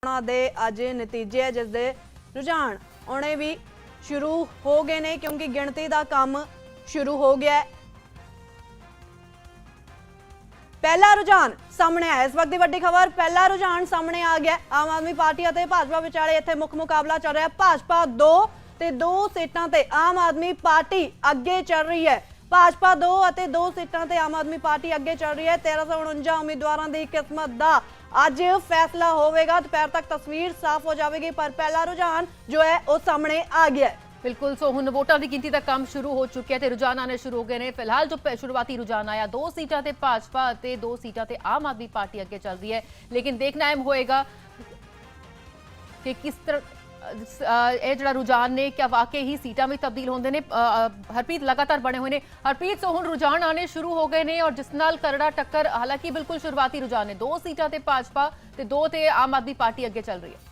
Speaker 2: ਚੋਣਾਂ ਦੇ ਅੱਜ ਨਤੀਜੇ ਹੈ ਜਿਸ ਦੇ ਰੁਝਾਨ ਆਉਣੇ ਵੀ ਸ਼ੁਰੂ ਹੋ ਗਏ ਨੇ ਕਿਉਂਕਿ ਗਿਣਤੀ ਦਾ ਕੰਮ ਸ਼ੁਰੂ ਹੋ ਗਿਆ ਹੈ। ਪਹਿਲਾ ਰੁਝਾਨ ਸਾਹਮਣੇ ਆਇਆ। ਇਸ ਵਕਤ ਦੀ ਵੱਡੀ ਖਬਰ, ਪਹਿਲਾ ਰੁਝਾਨ ਸਾਹਮਣੇ ਆ ਗਿਆ। ਆਮ ਆਦਮੀ ਪਾਰਟੀ ਅਤੇ ਭਾਜਪਾ ਵਿਚਾਲੇ ਇੱਥੇ ਮੁੱਖ ਮੁਕਾਬਲਾ ਚੱਲ ਰਿਹਾ। ਭਾਜਪਾ 2 ਤੇ 2 ਸੀਟਾਂ ਤੇ ਆਮ ਆਦਮੀ ਪਾਰਟੀ ਅੱਗੇ ਚੱਲ ਰਹੀ ਹੈ। ਭਾਜਪਾ 2 ਅਤੇ 2 ਸੀਟਾਂ ਤੇ ਆਮ ਆਦਮੀ ਪਾਰਟੀ ਅੱਗੇ ਚੱਲ ਰਹੀ ਹੈ। 1349 ਉਮੀਦਵਾਰਾਂ ਦੀ ਕਿਸਮਤ ਦਾ ਅੱਜ ਫੈਸਲਾ ਹੋਵੇਗਾ। ਦੁਪਹਿਰ ਤੱਕ ਤਸਵੀਰ ਸਾਫ਼ ਹੋ ਜਾਵੇਗੀ ਪਰ ਪਹਿਲਾ ਰੁਝਾਨ ਜੋ ਹੈ ਉਹ ਸਾਹਮਣੇ ਆ ਗਿਆ ਹੈ।
Speaker 1: बिल्कुल, सो हुण वोटां दी गिनती दा काम शुरू हो चुकिया ते रुझान आने शुरू हो गए ने। फिलहाल जो शुरुआती रुझान आया 2 सीटां ते भाजपा ते 2 सीटां ते आम आदमी पार्टी अगे चल रही है, लेकिन देखना अहम होएगा कि किस तरह ਇਹ ਜਿਹੜਾ ਰੁਝਾਨ ਨੇ क्या वाकई ही सीटां में तब्दील होंदे ने। हरप्रीत लगातार बने हुए ने। हरप्रीत, सो हुण रुझान आने शुरू हो गए ने और जिस नाल करड़ा टक्कर, हालांकि बिल्कुल शुरुआती रुझान ने 2 सीटां ते भाजपा ते 2 ते आम आदमी पार्टी अगे चल रही है।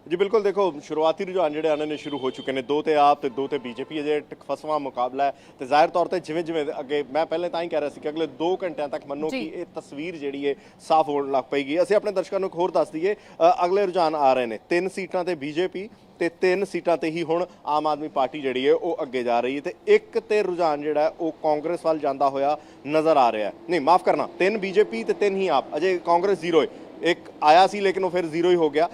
Speaker 3: जी बिल्कुल, देखो शुरुआती रुझान ਜਿਹੜੇ ਆने ने शुरू हो चुके हैं। 2 ਤੇ ਆਪ ਤੇ 2 ਤੇ ਬੀਜੇਪੀ। ਅਜੇ ਫਸਵਾਂ ਮੁਕਾਬਲਾ ਹੈ ਤੇ ਜ਼ਾਹਿਰ ਤੌਰ ਤੇ ਜਿਵੇਂ ਜਿਵੇਂ ਅੱਗੇ ਮੈਂ ਪਹਿਲੇ ਤਾਂ ਹੀ ਕਹਿ ਰਿਹਾ ਸੀ ਕਿ ਅਗਲੇ 2 ਘੰਟਿਆਂ ਤੱਕ ਮੰਨੋ ਕਿ ਇਹ ਤਸਵੀਰ ਜਿਹੜੀ ਹੈ ਸਾਫ਼ ਹੋਣ ਲੱਗ ਪਏਗੀ। ਅਸੀਂ ਆਪਣੇ ਦਰਸ਼ਕਾਂ ਨੂੰ ਇੱਕ ਹੋਰ ਦੱਸ ਦਈਏ, ਅਗਲੇ ਰੁਝਾਨ ਆ ਰਹੇ ਨੇ 3 ਸੀਟਾਂ ਤੇ ਬੀਜੇਪੀ ਤੇ 3 ਸੀਟਾਂ ਤੇ ਹੀ ਹੁਣ ਆਮ ਆਦਮੀ ਪਾਰਟੀ ਜਿਹੜੀ ਹੈ ਉਹ ਅੱਗੇ ਜਾ ਰਹੀ ਹੈ ਤੇ ਇੱਕ ਤੇ ਰੁਝਾਨ ਜਿਹੜਾ ਉਹ ਕਾਂਗਰਸ ਵੱਲ ਜਾਂਦਾ ਹੋਇਆ ਨਜ਼ਰ ਆ ਰਿਹਾ ਹੈ। ਨਹੀਂ ਮਾਫ ਕਰਨਾ, 3 ਬੀਜੇਪੀ ਤੇ 3 ਹੀ ਆਪ। ਅਜੇ ਕਾਂਗਰਸ 0 ਹੈ। एक आया सी लेकिन वो फिर 0 ही हो गया।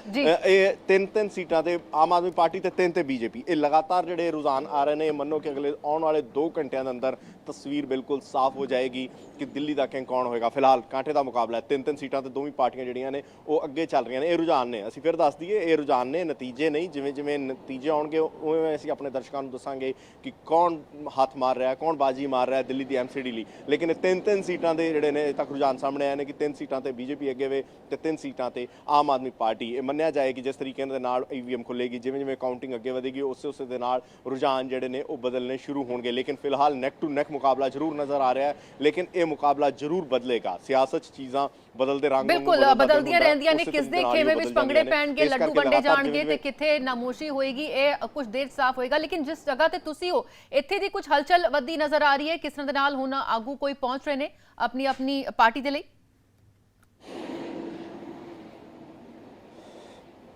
Speaker 3: ये 3 सीटां ते आम आदमी पार्टी ते 3 ते बीजेपी। ये लगातार ਜਿਹੜੇ रुझान आ रहे हैं, मनो कि अगले आने वाले 2 घंटिਆਂ ਦੇ ਅੰਦਰ तस्वीर बिल्कुल साफ हो जाएगी कि दिल्ली का किंग कौन होएगा। फिलहाल कांटे का मुकाबला है। 3 सीटां ते दोवें पार्टियां ਜਿਹੜੀਆਂ ਨੇ ਉਹ ਅੱਗੇ ਚੱਲ ਰਹੀਆਂ ਨੇ। ਇਹ रुझान ਨੇ, ਅਸੀਂ ਫਿਰ ਦੱਸ ਦਈਏ ਇਹ रुझान ਨੇ, ਨਤੀਜੇ ਨਹੀਂ। ਜਿਵੇਂ ਜਿਵੇਂ ਨਤੀਜੇ ਆਉਣਗੇ ਉਵੇਂ ਅਸੀਂ ਆਪਣੇ ਦਰਸ਼ਕਾਂ ਨੂੰ ਦੱਸਾਂਗੇ ਕਿ ਕੌਣ ਹੱਥ ਮਾਰ ਰਿਹਾ, ਕੌਣ ਬਾਜੀ ਮਾਰ ਰਿਹਾ ਦਿੱਲੀ ਦੀ ਐਮਸੀਡੀ ਲਈ। ਲੇਕਿਨ ਇਹ 3 ਸੀਟਾਂ ਦੇ ਜਿਹੜੇ ਨੇ ਤੱਕ रुझान ਸਾਹਮਣੇ ਆਏ ਨੇ ਕਿ 3 ਸੀਟਾਂ ਤੇ ਬੀਜੇਪੀ ਅੱਗੇ ਵੇ ਤੇ 3 ਸੀਟਾਂ ਤੇ ਆਮ ਆਦਮੀ ਪਾਰਟੀ। ਇਹ ਮੰਨਿਆ ਜਾਏ ਕਿ ਜਿਸ ਤਰੀਕੇ ਦੇ ਨਾਲ ਈਵੀਐਮ ਖੁੱਲੇਗੀ, ਜਿਵੇਂ ਜਿਵੇਂ ਕਾਊਂਟਿੰਗ ਅੱਗੇ ਵਧੇਗੀ ਉਸੇ ਦੇ ਨਾਲ ਰੁਝਾਨ ਜਿਹੜੇ ਨੇ ਉਹ ਬਦਲਨੇ ਸ਼ੁਰੂ ਹੋਣਗੇ। ਲੇਕਿਨ ਫਿਲਹਾਲ ਨੈਕ ਟੂ ਨੈਕ ਮੁਕਾਬਲਾ ਜ਼ਰੂਰ ਨਜ਼ਰ ਆ ਰਿਹਾ ਹੈ, ਲੇਕਿਨ ਇਹ ਮੁਕਾਬਲਾ ਜ਼ਰੂਰ ਬਦਲੇਗਾ। ਸਿਆਸਤ 'ਚ ਚੀਜ਼ਾਂ ਬਦਲਦੇ ਰੰਗ
Speaker 1: ਬਿਲਕੁਲ ਬਦਲਦੀਆਂ ਰਹਿੰਦੀਆਂ ਨੇ। ਕਿਸ ਦੇ ਖੇਮੇ ਵਿੱਚ ਪੰਗੜੇ ਪੈਣਗੇ, ਲੱਡੂ ਵੰਡੇ ਜਾਣਗੇ ਤੇ ਕਿੱਥੇ ਨਾਮੋਸ਼ੀ ਹੋਏਗੀ, ਇਹ ਕੁਝ ਦੇਰ ਸਾਫ਼ ਹੋਏਗਾ। ਲੇਕਿਨ ਜਿਸ ਜਗ੍ਹਾ ਤੇ ਤੁਸੀਂ ਹੋ ਇੱਥੇ ਦੀ ਕੁਝ ਹਲਚਲ ਵੱਧਦੀ ਨਜ਼ਰ ਆ ਰਹੀ ਹੈ। ਕਿਸ ਤਰ੍ਹਾਂ ਦੇ ਨਾਲ ਹੁਣ ਆਗੂ ਕੋਈ ਪਹੁੰਚ ਰਹੇ ਨੇ ਆਪਣੀ ਪਾਰਟੀ ਦੇ ਲਈ?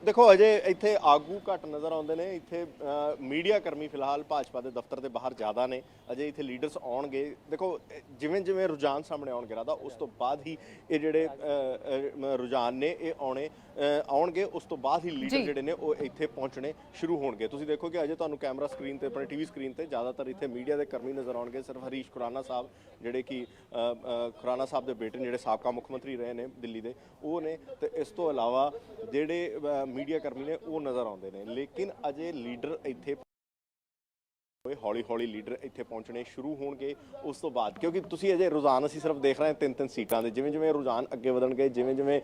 Speaker 3: देखो अजे इत्थे आगू घट नज़र आउंदे ने। इत्थे मीडिया कर्मी फिलहाल भाजपा के दफ्तर के बाहर ज़्यादा ने। अजे इत्थे लीडर्स आउणगे। देखो जिवें जिवें रुझान सामने आउणगे राधा उस तो बाद ही ये जिहड़े रुझान ने ये आउणगे, उस तो बाद ही लीडर जिहड़े ने वो इत्थे पहुंचने शुरू होणगे। तुसीं देखो कि अजे तुहानूं कैमरा स्क्रीन ते अपने टीवी स्क्रीन ते ज़्यादातर इत्थे मीडिया के कर्मी नज़र आउणगे। सिर्फ हरीश खुराना साहब जिहड़े कि खुराना साहब के बेटे जिहड़े साबका मुख मंत्री रहे ने दिल्ली के वो ने, ते इस तो इलावा जिहड़े मीडिया कर्मी ने वो नज़र आते हैं। लेकिन अजे लीडर इत्थे हौली हौली लीडर इत्थे पहुंचने शुरू होंगे उस तो बाद, क्योंकि तुसी अजे रुझान असीं सिर्फ देख रहे हैं 3 सीटां दे। जिवें जिवें रुझान अगे वधणगे, जिवें जिवें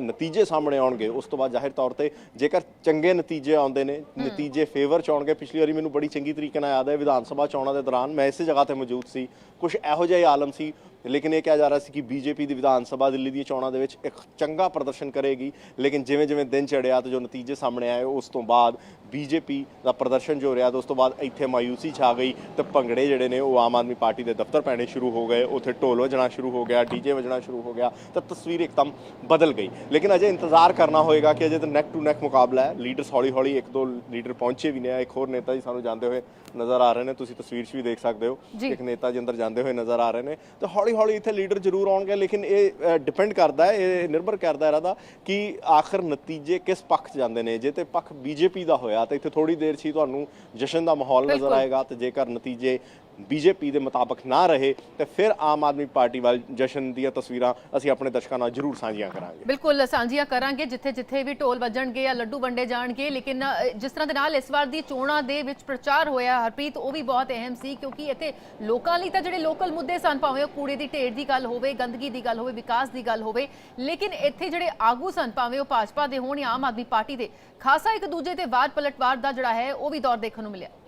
Speaker 3: नतीजे सामने आउणगे उस तो बाद जाहिर तौर पर जेकर चंगे नतीजे आउंदे ने, नतीजे फेवर च आउणगे। पिछली वारी मैनूं बड़ी चंगी तरीके नाल याद है विधान सभा चोणां दे दौरान मैं इस जगह ते मौजूद सी, कुछ इहो जिहा आलम सी। लेकिन ये कहा जा रहा है कि बीजेपी की विधान सभा दिल्ली दी चोणां दे विच एक चंगा प्रदर्शन करेगी। लेकिन जिवें जिवें दिन चढ़िया तो जो नतीजे सामने आए उस तो बाद बीजेपी का प्रदर्शन जो रहा तो उस तो बाद इत्थे मायूसी छा गई तो भंगड़े जिहड़े ने वो आम आदमी पार्टी के दफ्तर पैने शुरू हो गए। उत्थे ढोल वजना शुरू हो गया, डीजे वजना शुरू हो गया, तो तस्वीर एकदम बदल गई। लेकिन अजे इंतजार करना होएगा कि अजे तो नैक टू नैक मुकाबला है। लीडर्स हौली हौली 1-2 लीडर पहुंचे भी ने। एक होर नेता जी सानू जाते हुए नज़र आ रहे हैं, तुसीं तस्वीर च भी देख सकते हो। एक नेता जी अंदर जाते हुए नज़र आ रहे हैं। तो हौली हौली इत्थे लीडर जरूर आउणगे, लेकिन ये डिपेंड करता है, ये निर्भर करता है कि आखिर नतीजे किस पक्ष जाते हैं। जे तो पक्ष बीजेपी का होया तो इत्थे थोड़ी देर सी तुहानूं जशन का माहौल नज़र आएगा, तो जेकर नतीजे बीजेपी के मुताबिक ना रहे तो फिर आम आदमी पार्टी वाल जशन दी तस्वीरां असीं अपने दर्शकों नाल जरूर साझियां करांगे।
Speaker 1: बिल्कुल साझियां करांगे जिथे जिथे भी ढोल वजणगे या लड्डू वंडे जाणगे। लेकिन जिस तरह दे नाल इस बार दी चोणां दे विच प्रचार होया हरप्रीत, वो भी बहुत अहम सी, क्योंकि इत्थे लोकां लई तां जिहड़े लोकल मुद्दे सन, भावें कूड़े दी ढेर दी गल होवे, गंदगी दी गल होवे, विकास दी गल होवे, लेकिन इत्थे जिहड़े आगू सन, भावें वो भाजपा दे होण या आम आदमी पार्टी दे, खासा एक दूजे ते वार पलटवार दा जिहड़ा है वो भी दौर देखण नूं मिलिया।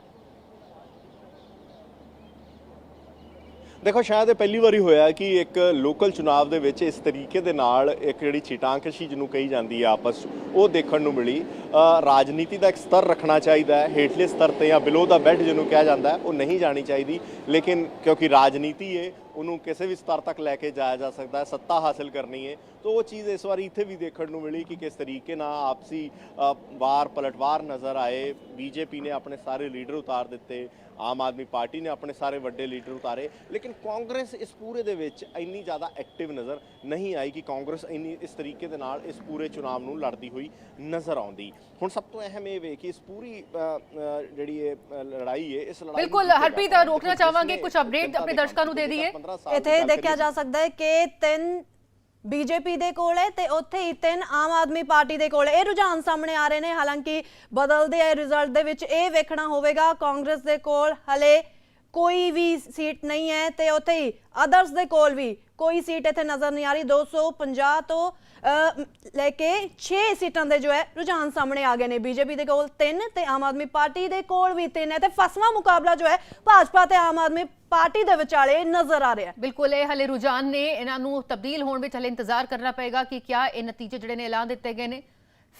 Speaker 3: देखो शायद पहली बारी होया कि एक लोकल चुनाव दे विच इस तरीके दे नाल एक जिहड़ी छीटांकशी जिन्हों कही जाती है आपस वो देखने को मिली। राजनीति का एक स्तर रखना चाहिए है, हेठले स्तर ते या बिलो द बेड जिन्हों कहा जाता है वो नहीं जानी चाहिए। लेकिन क्योंकि राजनीति है ਉਹਨੂੰ ਕਿਸੇ ਵੀ ਸਤਰ ਤੱਕ ਲੈ ਕੇ ਜਾਇਆ ਜਾ ਸਕਦਾ ਹੈ, ਸੱਤਾ ਹਾਸਿਲ ਕਰਨੀ ਹੈ। तो वो चीज़ इस बार इतने भी देखने को मिली कि किस तरीके ना आपसी वार पलटवार नज़र आए। बीजेपी ने अपने सारे लीडर उतार दिते, आम आदमी पार्टी ने अपने सारे वड्डे लीडर उतारे, लेकिन कांग्रेस इस पूरे दे विच इन्नी ज़्यादा एक्टिव नज़र नहीं आई कि कांग्रेस इन्नी इस तरीके दे नाल इस पूरे चुनाव नूं लड़दी हुई नज़र आउंदी। हुण सब तो अहम ये वे कि इस पूरी जिहड़ी लड़ाई है, इस लड़ाई
Speaker 1: बिल्कुल हरप्रीत रोकना चाहांगे, कुछ अपडेट अपने दर्शकों नूं दे दईए।
Speaker 2: ਇੱਥੇ ਦੇਖਿਆ ਜਾ ਸਕਦਾ ਹੈ ਕਿ 3 ਬੀਜੇਪੀ ਦੇ ਕੋਲ ਹੈ ਤੇ ਉੱਥੇ ਹੀ 3 ਆਮ ਆਦਮੀ ਪਾਰਟੀ ਦੇ ਕੋਲ ਇਹ ਰੁਝਾਨ ਸਾਹਮਣੇ ਆ ਰਹੇ ਨੇ। ਹਾਲਾਂਕਿ ਬਦਲਦੇ ਆਏ ਰਿਜ਼ਲਟ ਦੇ ਵਿੱਚ ਇਹ ਵੇਖਣਾ ਹੋਵੇਗਾ ਕਾਂਗਰਸ ਦੇ ਕੋਲ ਹਲੇ ਕੋਈ ਵੀ ਸੀਟ ਨਹੀਂ ਹੈ ਤੇ ਉੱਥੇ ਹੀ ਅਦਰਸ ਦੇ ਕੋਲ ਵੀ ਕੋਈ ਸੀਟ ਇੱਥੇ ਨਜ਼ਰ ਨਹੀਂ ਆ ਰਹੀ। 250 ਤੋਂ ਲੈ ਕੇ 6 ਸੀਟਾਂ ਦੇ ਜੋ ਹੈ ਰੁਝਾਨ ਸਾਹਮਣੇ ਆ ਗਏ ਨੇ। ਬੀਜੇਪੀ ਦੇ ਕੋਲ 3 ਤੇ ਆਮ ਆਦਮੀ ਪਾਰਟੀ ਦੇ ਕੋਲ ਵੀ 3 ਹੈ ਤੇ ਫਸਵਾਂ ਮੁਕਾਬਲਾ ਜੋ ਹੈ ਭਾਜਪਾ ਤੇ ਆਮ ਆਦਮੀ ਪਾਰਟੀ ਦੇ ਵਿਚਾਲੇ ਨਜ਼ਰ ਆ ਰਿਹਾ ਹੈ।
Speaker 1: ਬਿਲਕੁਲ ਇਹ ਹਲੇ ਰੁਝਾਨ ਨੇ, ਇਹਨਾਂ ਨੂੰ ਤਬਦੀਲ ਹੋਣ ਵਿੱਚ ਹਲੇ ਇੰਤਜ਼ਾਰ ਕਰਨਾ ਪਏਗਾ ਕਿ ਕਿਆ ਇਹ ਨਤੀਜੇ ਜਿਹੜੇ ਨੇ ਐਲਾਨ ਦਿੱਤੇ ਗਏ ਨੇ।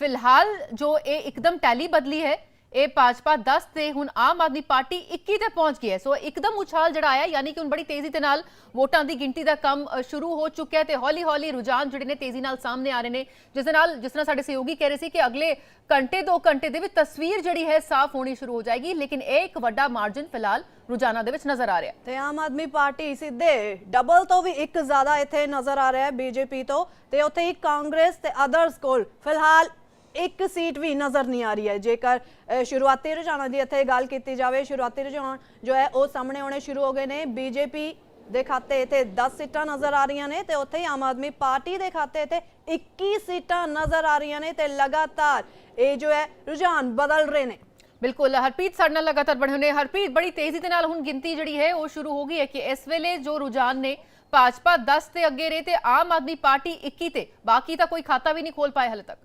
Speaker 1: ਫਿਲਹਾਲ ਜੋ ਇਹ ਇੱਕਦਮ ਟੈਲੀ ਬਦਲੀ ਹੈ, ਇਹ ਭਾਜਪਾ 10 ਤੇ ਹੁਣ ਆਮ ਆਦਮੀ ਪਾਰਟੀ 21 ਤੇ ਪਹੁੰਚ ਗਈ ਹੈ। ਸੋ ਇੱਕਦਮ ਉਛਾਲ ਜਿਹੜਾ ਆਇਆ, ਯਾਨੀ ਕਿ ਹੁਣ ਬੜੀ ਤੇਜ਼ੀ ਦੇ ਨਾਲ ਵੋਟਾਂ ਦੀ ਗਿਣਤੀ ਦਾ ਕੰਮ ਸ਼ੁਰੂ ਹੋ ਚੁੱਕਿਆ ਹੈ ਤੇ ਹੌਲੀ ਹੌਲੀ ਰੁਝਾਨ ਜਿਹੜੇ ਨੇ ਤੇਜ਼ੀ ਨਾਲ ਸਾਹਮਣੇ ਆ ਰਹੇ ਨੇ, ਜਿਸ ਤਰ੍ਹਾਂ ਸਾਡੇ ਸਹਿਯੋਗੀ ਕਹਿ ਰਹੇ ਸੀ ਕਿ ਅਗਲੇ ਘੰਟੇ 2 ਘੰਟੇ ਦੇ ਵਿੱਚ ਤਸਵੀਰ ਜਿਹੜੀ ਹੈ ਸਾਫ਼ ਹੋਣੀ ਸ਼ੁਰੂ ਹੋ ਜਾਏਗੀ। ਲੇਕਿਨ ਇਹ ਇੱਕ ਵੱਡਾ ਮਾਰਜਨ ਫਿਲਹਾਲ ਰੁਝਾਨਾਂ ਦੇ ਵਿੱਚ ਨਜ਼ਰ ਆ ਰਿਹਾ
Speaker 2: ਤੇ ਆਮ ਆਦਮੀ ਪਾਰਟੀ ਸਿੱਧੇ ਡਬਲ ਤੋਂ ਵੀ ਇੱਕ ਜ਼ਿਆਦਾ ਇੱਥੇ ਨਜ਼ਰ ਆ ਰਿਹਾ ਹੈ ਬੀਜੇਪੀ ਤੋਂ, ਤੇ ਉੱਥੇ ਹੀ ਕਾਂਗਰਸ ਤੇ ਅਦਰਸ ਕੋਲ ਫਿਲਹਾਲ ਇੱਕ ਸੀਟ ਵੀ ਨਜ਼ਰ ਨਹੀਂ ਆ ਰਹੀ ਹੈ। ਜੇਕਰ ਸ਼ੁਰੂਆਤੀ ਰੁਝਾਨਾਂ ਦੀ ਇੱਥੇ ਗੱਲ ਕੀਤੀ ਜਾਵੇ, ਸ਼ੁਰੂਆਤੀ ਰੁਝਾਨ ਜੋ ਹੈ ਉਹ ਸਾਹਮਣੇ ਆਉਣੇ ਸ਼ੁਰੂ ਹੋ ਗਏ ਨੇ। ਬੀਜੇਪੀ ਦੇ ਖਾਤੇ ਇੱਥੇ 10 ਸੀਟਾਂ ਨਜ਼ਰ ਆ ਰਹੀਆਂ ਨੇ ਤੇ ਉੱਥੇ ਹੀ ਆਮ ਆਦਮੀ ਪਾਰਟੀ ਦੇ ਖਾਤੇ ਇੱਥੇ 21 ਸੀਟਾਂ ਨਜ਼ਰ ਆ ਰਹੀਆਂ ਨੇ ਤੇ ਲਗਾਤਾਰ ਇਹ ਜੋ ਹੈ ਰੁਝਾਨ ਬਦਲ ਰਹੇ ਨੇ।
Speaker 1: ਬਿਲਕੁਲ ਹਰਪ੍ਰੀਤ ਸਾਡੇ ਨਾਲ ਲਗਾਤਾਰ ਬਣੇ ਹੋਏ ਨੇ। ਹਰਪ੍ਰੀਤ ਬੜੀ ਤੇਜ਼ੀ ਦੇ ਨਾਲ ਹੁਣ ਗਿਣਤੀ ਜਿਹੜੀ ਹੈ ਉਹ ਸ਼ੁਰੂ ਹੋ ਗਈ ਹੈ ਕਿ ਇਸ ਵੇਲੇ ਜੋ ਰੁਝਾਨ ਨੇ ਭਾਜਪਾ 10 ਤੇ ਅੱਗੇ ਰਹੇ ਤੇ ਆਮ ਆਦਮੀ ਪਾਰਟੀ 21 ਤੇ, ਬਾਕੀ ਤਾਂ ਕੋਈ ਖਾਤਾ ਵੀ ਨਹੀਂ ਖੋਲ ਪਾਏ ਹਾਲੇ ਤੱਕ।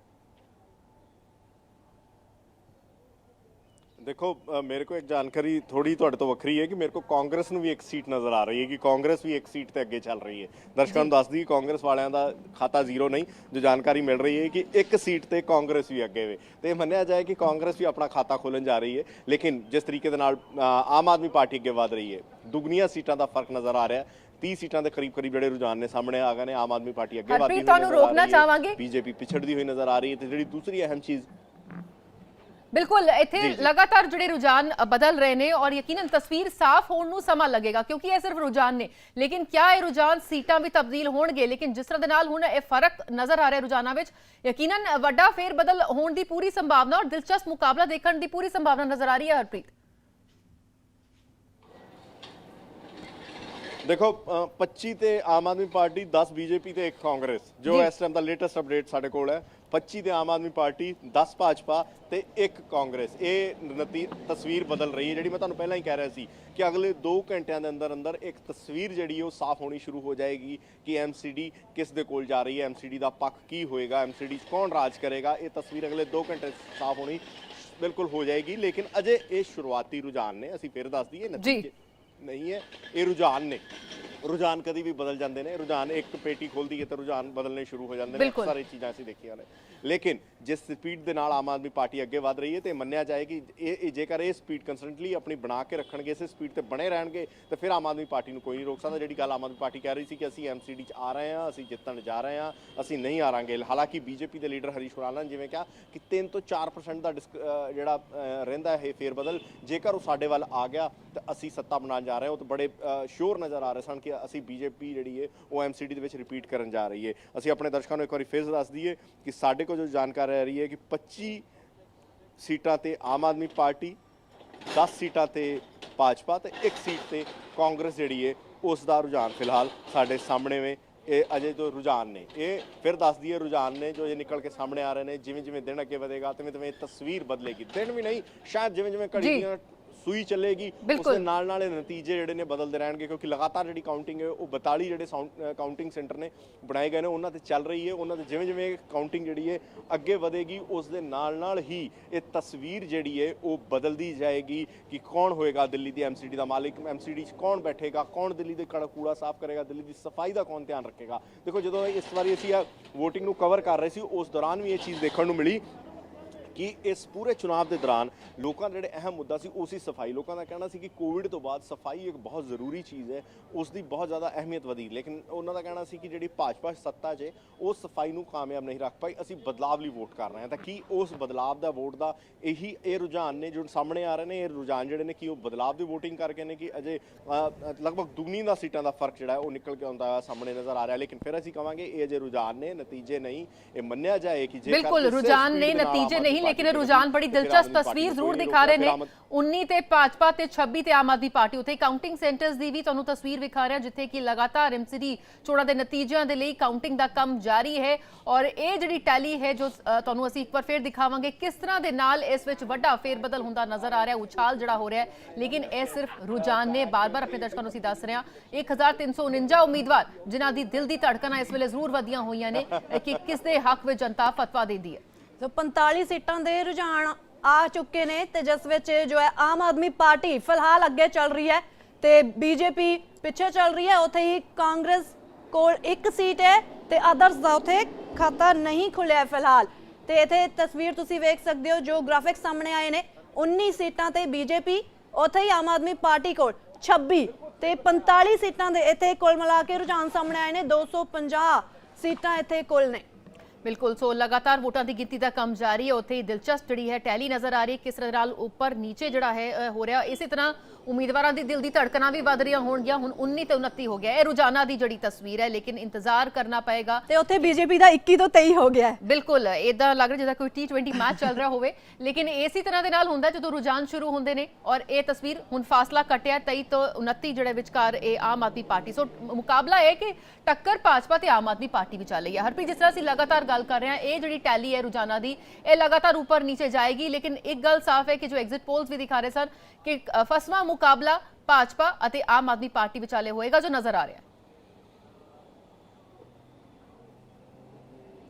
Speaker 3: देखो मेरे को एक जानकारी थोड़ी थोड़े तो वक्री है कि मेरे को कांग्रेस ਨੂੰ ਵੀ ਇੱਕ ਸੀਟ ਨਜ਼ਰ ਆ ਰਹੀ ਹੈ ਕਿ ਕਾਂਗਰਸ ਵੀ ਇੱਕ ਸੀਟ ਤੇ ਅੱਗੇ ਚੱਲ ਰਹੀ ਹੈ। ਦਰਸ਼ਕਾਂ ਨੂੰ ਦੱਸ ਦਈਏ ਕਾਂਗਰਸ ਵਾਲਿਆਂ ਦਾ ਖਾਤਾ ਜ਼ੀਰੋ ਨਹੀਂ, ਜੋ ਜਾਣਕਾਰੀ ਮਿਲ ਰਹੀ ਹੈ ਕਿ ਇੱਕ ਸੀਟ ਤੇ ਕਾਂਗਰਸ ਵੀ ਅੱਗੇ ਵੇ ਤੇ ਮੰਨਿਆ ਜਾਏ ਕਿ ਕਾਂਗਰਸ ਵੀ ਆਪਣਾ ਖਾਤਾ ਖੋਲਣ ਜਾ ਰਹੀ ਹੈ। ਲੇਕਿਨ ਜਿਸ ਤਰੀਕੇ ਦੇ ਨਾਲ ਆਮ ਆਦਮੀ ਪਾਰਟੀ ਅੱਗੇ ਵਧ ਰਹੀ ਹੈ, ਦੁਗਣੀਆਂ ਸੀਟਾਂ ਦਾ ਫਰਕ ਨਜ਼ਰ ਆ ਰਿਹਾ ਹੈ। 30 ਸੀਟਾਂ ਦੇ ਕਰੀਬ ਜਿਹੜੇ ਰੁਝਾਨ ਨੇ ਸਾਹਮਣੇ ਆ ਗਏ ਨੇ। ਆਮ ਆਦਮੀ ਪਾਰਟੀ ਅੱਗੇ ਵਧਦੀ ਹੋਈ ਨਜ਼ਰ ਆ ਰਹੀ ਹੈ, ਬੀਜੇਪੀ ਪਿਛੜਦੀ ਹੋਈ ਨਜ਼ਰ ਆ ਰਹੀ ਹੈ। ਤੇ ਜਿਹੜੀ ਦੂਸਰੀ ਅਹਿਮ ਚੀਜ਼
Speaker 1: ਬਿਲਕੁਲ ਇੱਥੇ ਲਗਾਤਾਰ ਜਿਹੜੇ ਰੁਝਾਨ ਬਦਲ ਰਹੇ ਨੇ ਔਰ ਯਕੀਨਨ ਤਸਵੀਰ ਸਾਫ਼ ਹੋਣ ਨੂੰ ਸਮਾਂ ਲੱਗੇਗਾ ਕਿਉਂਕਿ ਇਹ ਸਿਰਫ ਰੁਝਾਨ ਨੇ, ਲੇਕਿਨ ਕਿਆ ਇਹ ਰੁਝਾਨ ਸੀਟਾਂ ਵੀ ਤਬਦੀਲ ਹੋਣਗੇ। ਲੇਕਿਨ ਜਿਸ ਤਰ੍ਹਾਂ ਦੇ ਨਾਲ ਹੁਣ ਇਹ ਫਰਕ ਨਜ਼ਰ ਆ ਰਿਹਾ ਰੁਝਾਨਾਂ ਵਿੱਚ, ਯਕੀਨਨ ਵੱਡਾ ਫੇਰ ਬਦਲ ਹੋਣ ਦੀ ਪੂਰੀ ਸੰਭਾਵਨਾ ਔਰ ਦਿਲਚਸਪ ਮੁਕਾਬਲਾ ਦੇਖਣ ਦੀ ਪੂਰੀ ਸੰਭਾਵਨਾ ਨਜ਼ਰ ਆ ਰਹੀ ਹੈ। ਹਰਪ੍ਰੀਤ
Speaker 3: देखो 25 ਤੇ ਆਮ ਆਦਮੀ ਪਾਰਟੀ, 10 ਬੀਜੇਪੀ ਤੇ 1 ਕਾਂਗਰਸ, ਜੋ ਇਸ ਟਾਈਮ ਦਾ ਲੇਟੈਸਟ ਅਪਡੇਟ ਸਾਡੇ ਕੋਲ ਹੈ। 25 ਤੇ ਆਮ ਆਦਮੀ ਪਾਰਟੀ, 10 ਭਾਜਪਾ ਤੇ 1 ਕਾਂਗਰਸ। ਇਹ ਤਸਵੀਰ ਬਦਲ ਰਹੀ ਹੈ ਜਿਹੜੀ ਮੈਂ ਤੁਹਾਨੂੰ ਪਹਿਲਾਂ ਹੀ ਕਹਿ ਰਿਹਾ ਸੀ ਕਿ ਅਗਲੇ 2 ਘੰਟਿਆਂ ਦੇ ਅੰਦਰ ਇੱਕ ਤਸਵੀਰ ਜਿਹੜੀ ਉਹ ਸਾਫ਼ ਹੋਣੀ ਸ਼ੁਰੂ ਹੋ ਜਾਏਗੀ ਕਿ ਐਮਸੀਡੀ ਕਿਸ ਦੇ ਕੋਲ ਜਾ ਰਹੀ ਹੈ, ਐਮਸੀਡੀ ਦਾ ਪੱਖ ਕੀ ਹੋਏਗਾ, ਐਮਸੀਡੀ 'ਚ ਕੌਣ ਰਾਜ ਕਰੇਗਾ। ਇਹ ਤਸਵੀਰ ਅਗਲੇ 2 ਘੰਟੇ ਸਾਫ਼ ਹੋਣੀ ਬਿਲਕੁਲ ਹੋ ਜਾਏਗੀ। ਲੇਕਿਨ ਅਜੇ ਇਹ ਸ਼ੁਰੂਆਤੀ ਰੁਝਾਨ ਨੇ, ਅਸੀਂ ਫਿਰ ਦੱਸ ਦਈਏ ਨਤੀਜੇ नहीं है। ये रुझान ने, रुझान कभी भी बदल जाते हैं। रुझान एक पेटी खोलती है तो रुझान बदलने शुरू हो जाते हैं, सारी चीज़ें ऐसी देखी ने। लेकिन जिस स्पीड के नाल आम आदमी पार्टी अगे वध रही है तो मन्निया जाए कि जेकर ये स्पीड कंसटेंटली अपनी बना के रखणगे, इस स्पीड से बने रहणगे तो फिर आम आदमी पार्टी को कोई नहीं रोक सकता। जी गल आम आदमी पार्टी कह रही थी कि असीं एमसीडी आ रहे हैं, असीं जितन जा रहे हैं, असीं नहीं हारांगे। हालांकि बीजेपी के लीडर हरीश खुराना ने जिवें कहा कि 3 तो 4% का जिहड़ा रहिंदा है फेरबदल, जेकर वो साडे वल आ गया तो असीं सत्ता बनाउण जा रहे हैं। तो बड़े श्योर नज़र आ रहे सन कि असीं बीजेपी जिहड़ी है वो एमसीडी दे विच रिपीट करन जा रही है। असीं अपने दर्शकों को एक बार फिर दस दईए कि साडे को जो जानकारी आ रही है कि 25 सीटां ते आम आदमी पार्टी, 10 सीटां ते भाजपा ते 1 सीट ते कांग्रेस जिहड़ी है उसका रुझान फिलहाल साडे सामने में। ये अजे जो रुझान ने, ये फिर दस दिए रुझान ने जो ये निकल के सामने आ रहे हैं। जिमें जिमें दिन अगे बढ़ेगा तिवें तस्वीर बदलेगी। दिन भी नहीं, शायद जिमें जिमें घड़ी दी सूई चलेगी उसके नाल नाल नतीजे जिहड़े ने बदलते रहेंगे क्योंकि लगातार जिहड़ी काउंटिंग है वो 42 जिहड़े काउंटिंग सेंटर ने बनाए गए हैं उन्हां ते चल रही है। उन्हां ते जिवें जिवें काउंटिंग जिहड़ी है अगे वधेगी उस दे नाल नाल ही ये तस्वीर जिहड़ी है वो बदलती जाएगी कि कौन होएगा दिल्ली दी एमसीडी दा मालिक, एमसीडी च कौन बैठेगा, कौन दिल्ली दे कूड़ा साफ करेगा, दिल्ली दी सफाई दा कौन ध्यान रखेगा। देखो जो इस बार असीं वोटिंग नूं कवर कर रहे सी उस दौरान भी ये चीज़ देखने को मिली ਕਿ ਇਸ ਪੂਰੇ ਚੁਣਾਵ ਦੇ ਦੌਰਾਨ ਲੋਕਾਂ ਦਾ ਜਿਹੜਾ ਅਹਿਮ ਮੁੱਦਾ ਸੀ ਉਹ ਸੀ ਸਫਾਈ। ਲੋਕਾਂ ਦਾ ਕਹਿਣਾ ਸੀ ਕਿ ਕੋਵਿਡ ਤੋਂ ਬਾਅਦ ਸਫਾਈ ਇੱਕ ਬਹੁਤ ਜ਼ਰੂਰੀ ਚੀਜ਼ ਹੈ, ਉਸ ਦੀ ਬਹੁਤ ਜ਼ਿਆਦਾ ਅਹਿਮੀਅਤ ਵਧੀ, ਲੇਕਿਨ ਉਹਨਾਂ ਦਾ ਕਹਿਣਾ ਸੀ ਕਿ ਜਿਹੜੀ ਭਾਜਪਾ ਸੱਤਾ 'ਚ ਉਹ ਸਫਾਈ ਨੂੰ ਕਾਮਯਾਬ ਨਹੀਂ ਰੱਖ ਪਾਈ, ਅਸੀਂ ਬਦਲਾਵ ਲਈ ਵੋਟ ਕਰ ਰਹੇ ਹਾਂ। ਤਾਂ ਕੀ ਉਸ ਬਦਲਾਵ ਦਾ ਵੋਟ ਦਾ ਇਹ ਰੁਝਾਨ ਨੇ ਜੋ ਸਾਹਮਣੇ ਆ ਰਹੇ ਨੇ, ਇਹ ਰੁਝਾਨ ਜਿਹੜੇ ਨੇ ਕਿ ਉਹ ਬਦਲਾਵ ਦੀ ਵੋਟਿੰਗ ਕਰਕੇ ਨੇ ਕਿ ਅਜੇ ਲਗਭਗ ਦੁਗਣੀ ਦਾ ਸੀਟਾਂ ਦਾ ਫਰਕ ਜਿਹੜਾ ਉਹ ਨਿਕਲ ਕੇ ਆਉਂਦਾ ਸਾਹਮਣੇ ਨਜ਼ਰ ਆ ਰਿਹਾ। ਲੇਕਿਨ ਫਿਰ ਅਸੀਂ ਕਹਾਂਗੇ ਇਹ ਅਜੇ ਰੁਝਾਨ ਨੇ, ਨਤੀਜੇ ਨਹੀਂ। ਇਹ ਮੰਨਿਆ ਜਾਏ ਕਿ
Speaker 1: ਬਿਲकुल रुझान ने नतीजे नहीं, लेकिन रुझान बड़ी दिलचस्प तस्वीर जरूर दिखा रहे ने। 19 ਤੇ ਭਾਜਪਾ ਤੇ 26 ਤੇ ਆਮ ਆਦਮੀ ਪਾਰਟੀ। ਉੱਥੇ ਕਾਊਂਟਿੰਗ ਸੈਂਟਰਸ ਦੀ ਵੀ ਤੁਹਾਨੂੰ ਤਸਵੀਰ ਵਿਖਾ ਰਿਹਾ ਜਿੱਥੇ ਕਿ ਲਗਾਤਾਰ ਐਮਸੀਡੀ ਚੋਣਾਂ ਦੇ ਨਤੀਜਿਆਂ ਦੇ ਲਈ ਕਾਊਂਟਿੰਗ ਦਾ ਕੰਮ ਜਾਰੀ ਹੈ ਔਰ ਇਹ ਜਿਹੜੀ ਟੈਲੀ ਹੈ ਜੋ ਤੁਹਾਨੂੰ ਅਸੀਂ ਇੱਕ ਵਾਰ ਫਿਰ ਦਿਖਾਵਾਂਗੇ ਕਿਸ ਤਰ੍ਹਾਂ ਦੇ ਨਾਲ ਇਸ ਵਿੱਚ ਵੱਡਾ ਫੇਰਬਦਲ ਹੁੰਦਾ ਨਜ਼ਰ ਆ ਰਿਹਾ, ਉਛਾਲ ਜਿਹੜਾ ਹੋ ਰਿਹਾ ਹੈ। ਲੇਕਿਨ ਇਹ ਸਿਰਫ ਰੁਝਾਨ ਨੇ। ਬਾਰ-ਬਾਰ ਆਪਣੇ ਦਰਸ਼ਕਾਂ ਨੂੰ ਅਸੀਂ ਦੱਸ ਰਹੇ ਹਾਂ 1349 ਉਮੀਦਵਾਰ ਜਿਨ੍ਹਾਂ ਦੀ ਦਿਲ ਦੀ ਧੜਕਣਾਂ ਇਸ ਵੇਲੇ ਜ਼ਰੂਰ ਵਧੀਆਂ ਹੋਈਆਂ ਨੇ ਕਿ ਕਿਸ ਦੇ ਹੱਕ ਵਿੱਚ ਜਨਤਾ ਫਤਵਾ ਦਿੰਦੀ ਹੈ।
Speaker 2: ਸੋ 45 ਸੀਟਾਂ ਦੇ ਰੁਝਾਨ ਆ ਚੁੱਕੇ ਨੇ ਤੇ ਜਿਸ ਵਿੱਚ ਜੋ ਹੈ ਆਮ ਆਦਮੀ ਪਾਰਟੀ ਫਿਲਹਾਲ ਅੱਗੇ ਚੱਲ ਰਹੀ ਹੈ ਤੇ ਬੀਜੇਪੀ ਪਿੱਛੇ ਚੱਲ ਰਹੀ ਹੈ। ਉੱਥੇ ਹੀ ਕਾਂਗਰਸ ਕੋਲ ਇੱਕ ਸੀਟ ਹੈ ਤੇ ਆਦਰਸ਼ ਦਾ ਉੱਥੇ ਖਾਤਾ ਨਹੀਂ ਖੁੱਲਿਆ ਫਿਲਹਾਲ। ਤੇ ਇੱਥੇ ਤਸਵੀਰ ਤੁਸੀਂ ਵੇਖ ਸਕਦੇ ਹੋ ਜੋ ਗ੍ਰਾਫਿਕਸ ਸਾਹਮਣੇ ਆਏ ਨੇ 19 ਸੀਟਾਂ ਤੇ ਬੀਜੇਪੀ, ਉੱਥੇ ਹੀ ਆਮ ਆਦਮੀ ਪਾਰਟੀ ਕੋਲ 26 ਤੇ 45 ਸੀਟਾਂ ਦੇ ਇੱਥੇ ਕੁੱਲ ਮਿਲਾ ਕੇ ਰੁਝਾਨ ਸਾਹਮਣੇ ਆਏ ਨੇ। 250 ਸੀਟਾਂ ਇੱਥੇ ਕੁੱਲ ਨੇ।
Speaker 1: ਬਿਲਕੁਲ ਸੋ ਲਗਾਤਾਰ ਵੋਟਾਂ ਦੀ ਗਿਣਤੀ ਦਾ ਕੰਮ ਜਾਰੀ ਹੈ। ਉੱਥੇ ਹੀ ਦਿਲਚਸਪ ਜਿਹੜੀ ਹੈ ਟੈਲੀ ਨਜ਼ਰ ਆ ਰਹੀ ਕਿਸ ਤਰ੍ਹਾਂ ਨਾਲ ਉੱਪਰ ਨੀਚੇ ਜਿਹੜਾ ਹੈ ਹੋ ਰਿਹਾ। ਇਸੇ ਤਰ੍ਹਾਂ ਉਮੀਦਵਾਰਾਂ ਦੀ ਦਿਲ ਦੀ ਧੜਕਣਾਂ ਵੀ ਵੱਧ ਰਹੀਆਂ ਹੋਣਗੀਆਂ। ਹੁਣ 19 ਤੇ 29 ਹੋ ਗਿਆ ਇਹ ਰੋਜ਼ਾਨਾ ਦੀ ਜਿਹੜੀ ਤਸਵੀਰ ਹੈ, ਲੇਕਿਨ ਇੰਤਜ਼ਾਰ ਕਰਨਾ ਪਏਗਾ।
Speaker 2: ਤੇ ਉੱਥੇ ਬੀਜੇਪੀ ਦਾ 21 ਤੋਂ 23 ਹੋ ਗਿਆ ਹੈ।
Speaker 1: ਬਿਲਕੁਲ ਇਦਾਂ ਲੱਗ ਰਿਹਾ ਜਿਵੇਂ ਕੋਈ T20 ਮੈਚ ਚੱਲ ਰਿਹਾ ਹੋਵੇ, ਲੇਕਿਨ ਇਸੇ ਤਰ੍ਹਾਂ ਦੇ ਨਾਲ ਹੁੰਦਾ ਜਦੋਂ ਰੁਝਾਨ ਸ਼ੁਰੂ ਹੁੰਦੇ ਨੇ। ਔਰ ਇਹ ਤਸਵੀਰ ਹੁਣ ਫਾਸਲਾ ਕੱਟਿਆ 23 ਤੋਂ 29 ਜਿਹੜੇ ਵਿਚਕਾਰ ਇਹ ਆਮ ਆਦਮੀ ਪਾਰਟੀ। ਸੋ ਮੁਕਾਬਲਾ ਹੈ ਕਿ ਟੱਕਰ ਭਾਜਪਾ ਤੇ ਆਮ ਆਦਮੀ ਪਾਰਟੀ ਵਿਚਾਲੇ ਹੈ। ਹਰਪ੍ਰੀਤ ਜਿਸ ਤਰ੍ਹਾਂ ਅਸੀਂ ਲਗਾਤਾਰ ਗੱਲ ਕਰ ਰਹੇ ਹਾਂ ਇਹ ਜਿਹੜੀ ਟੈਲੀ ਹੈ ਰੁਝਾਨਾਂ ਦੀ ਇਹ ਲਗਾਤਾਰ ਉੱਪਰ ਨੀਚੇ ਜਾਏਗੀ। ਲੇਕਿਨ ਇੱਕ ਗੱਲ ਸਾਫ਼ ਹੈ ਕਿ ਜੋ ਐਗਜ਼ਿਟ ਪੋਲਸ ਵੀ ਦਿਖਾ ਰਹੇ ਸਨ ਕਿ ਫਸਵਾਂ ਮੁਕਾਬਲਾ ਭਾਜਪਾ ਅਤੇ ਆਮ ਆਦਮੀ ਪਾਰਟੀ ਵਿਚਾਲੇ ਹੋਏਗਾ ਜੋ ਨਜ਼ਰ ਆ ਰਿਹਾ।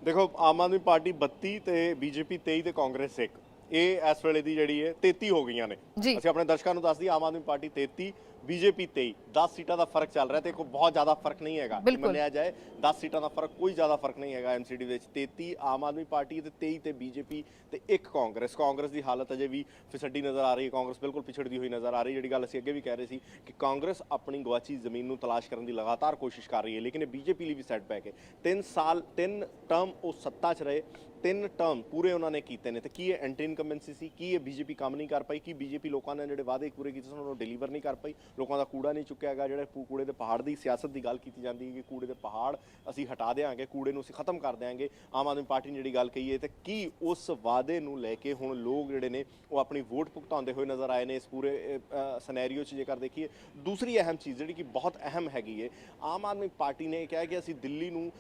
Speaker 3: ਦੇਖੋ ਆਮ ਆਦਮੀ ਪਾਰਟੀ 32 ਤੇ ਬੀਜੇਪੀ 23 ਤੇ ਕਾਂਗਰਸ 1, ਇਹ ਇਸ ਵੇਲੇ ਦੀ ਜਿਹੜੀ ਹੈ 33 ਹੋ ਗਈਆਂ ਨੇ। ਅਸੀਂ ਆਪਣੇ ਦਰਸ਼ਕਾਂ ਨੂੰ ਦੱਸ ਦਈਏ ਆਮ ਆਦਮੀ ਪਾਰਟੀ 33 ਬੀਜੇਪੀ 23, 10 ਸੀਟਾਂ ਦਾ ਫਰਕ ਚੱਲ ਰਿਹਾ ਤੇ ਕੋਈ ਬਹੁਤ ਜ਼ਿਆਦਾ ਫਰਕ ਨਹੀਂ ਹੈਗਾ। ਮੰਨਿਆ ਜਾਏ 10 ਸੀਟਾਂ ਦਾ ਫਰਕ ਕੋਈ ਜ਼ਿਆਦਾ ਫਰਕ ਨਹੀਂ ਹੈਗਾ ਐਮਸੀਡੀ ਵਿੱਚ। 33 ਆਮ ਆਦਮੀ ਪਾਰਟੀ ਤੇ 23 ਤੇ ਬੀਜੇਪੀ ਤੇ 1 ਕਾਂਗਰਸ। ਕਾਂਗਰਸ ਦੀ ਹਾਲਤ ਅਜੇ ਵੀ ਫਿਸਡੀ ਨਜ਼ਰ ਆ ਰਹੀ ਹੈ। ਕਾਂਗਰਸ ਬਿਲਕੁਲ ਪਿਛੜਦੀ ਹੋਈ ਨਜ਼ਰ ਆ ਰਹੀ ਹੈ। ਜਿਹੜੀ ਗੱਲ ਅਸੀਂ ਅੱਗੇ ਵੀ ਕਹਿ ਰਹੇ ਸੀ ਕਿ ਕਾਂਗਰਸ ਆਪਣੀ ਗਵਾਚੀ ਜ਼ਮੀਨ ਨੂੰ ਤਲਾਸ਼ ਕਰਨ ਦੀ ਲਗਾਤਾਰ ਕੋਸ਼ਿਸ਼ ਕਰ ਰਹੀ ਹੈ, ਲੇਕਿਨ ਇਹ ਬੀਜੇਪੀ ਲਈ ਵੀ ਸੈਟਬੈਕ ਹੈ। 3 ਟਰਮ ਉਹ ਸੱਤਾ 'ਚ ਰਹੇ, 3 ਟਰਮ ਪੂਰੇ ਉਹਨਾਂ ਨੇ ਕੀਤੇ ਨੇ ਤੇ ਕੀ ਇਹ ਐਂਟੀ ਇਨਕੰਬੈਂਸੀ ਸੀ? ਕੀ ਇਹ ਬੀਜੇਪੀ ਕੰਮ ਨਹੀਂ ਕਰ ਪਾਈ? ਕੀ ਬੀਜੇਪੀ ਲੋਕਾਂ ਨੇ ਜਿਹੜੇ ਵਾਅਦੇ ਪੂਰੇ ਕੀਤੇ ਸਨ ਉਹਨੂੰ ਡਿਲੀਵਰ ਨਹੀਂ ਕਰ ਪਾਈ? ਲੋਕਾਂ ਦਾ ਕੂੜਾ ਨਹੀਂ ਚੁੱਕਿਆ ਹੈਗਾ। ਜਿਹੜੇ ਕੂੜੇ ਦੇ ਪਹਾੜ ਦੀ ਸਿਆਸਤ ਦੀ ਗੱਲ ਕੀਤੀ ਜਾਂਦੀ ਹੈ ਕਿ ਕੂੜੇ ਦੇ ਪਹਾੜ ਅਸੀਂ ਹਟਾ ਦੇਵਾਂਗੇ, ਕੂੜੇ ਨੂੰ ਅਸੀਂ ਖਤਮ ਕਰ ਦੇਵਾਂਗੇ, ਆਮ ਆਦਮੀ ਪਾਰਟੀ ਨੇ ਜਿਹੜੀ ਗੱਲ ਕਹੀ ਹੈ ਤੇ ਕੀ ਉਸ ਵਾਅਦੇ ਨੂੰ ਲੈ ਕੇ ਹੁਣ ਲੋਕ ਜਿਹੜੇ ਨੇ ਉਹ ਆਪਣੀ ਵੋਟ ਭੁਗਤਾਉਂਦੇ ਹੋਏ ਨਜ਼ਰ ਆਏ ਨੇ ਇਸ ਪੂਰੇ ਸਿਨੈਰੀਓ 'ਚ? ਜੇਕਰ ਦੇਖੀਏ ਦੂਸਰੀ ਅਹਿਮ ਚੀਜ਼ ਜਿਹੜੀ ਕਿ ਬਹੁਤ ਅਹਿਮ ਹੈਗੀ ਹੈ, ਆਮ ਆਦਮੀ ਪਾਰਟੀ ਨੇ ਕਿਹਾ ਕਿ ਅਸੀਂ ਦਿੱਲੀ ਨੂੰ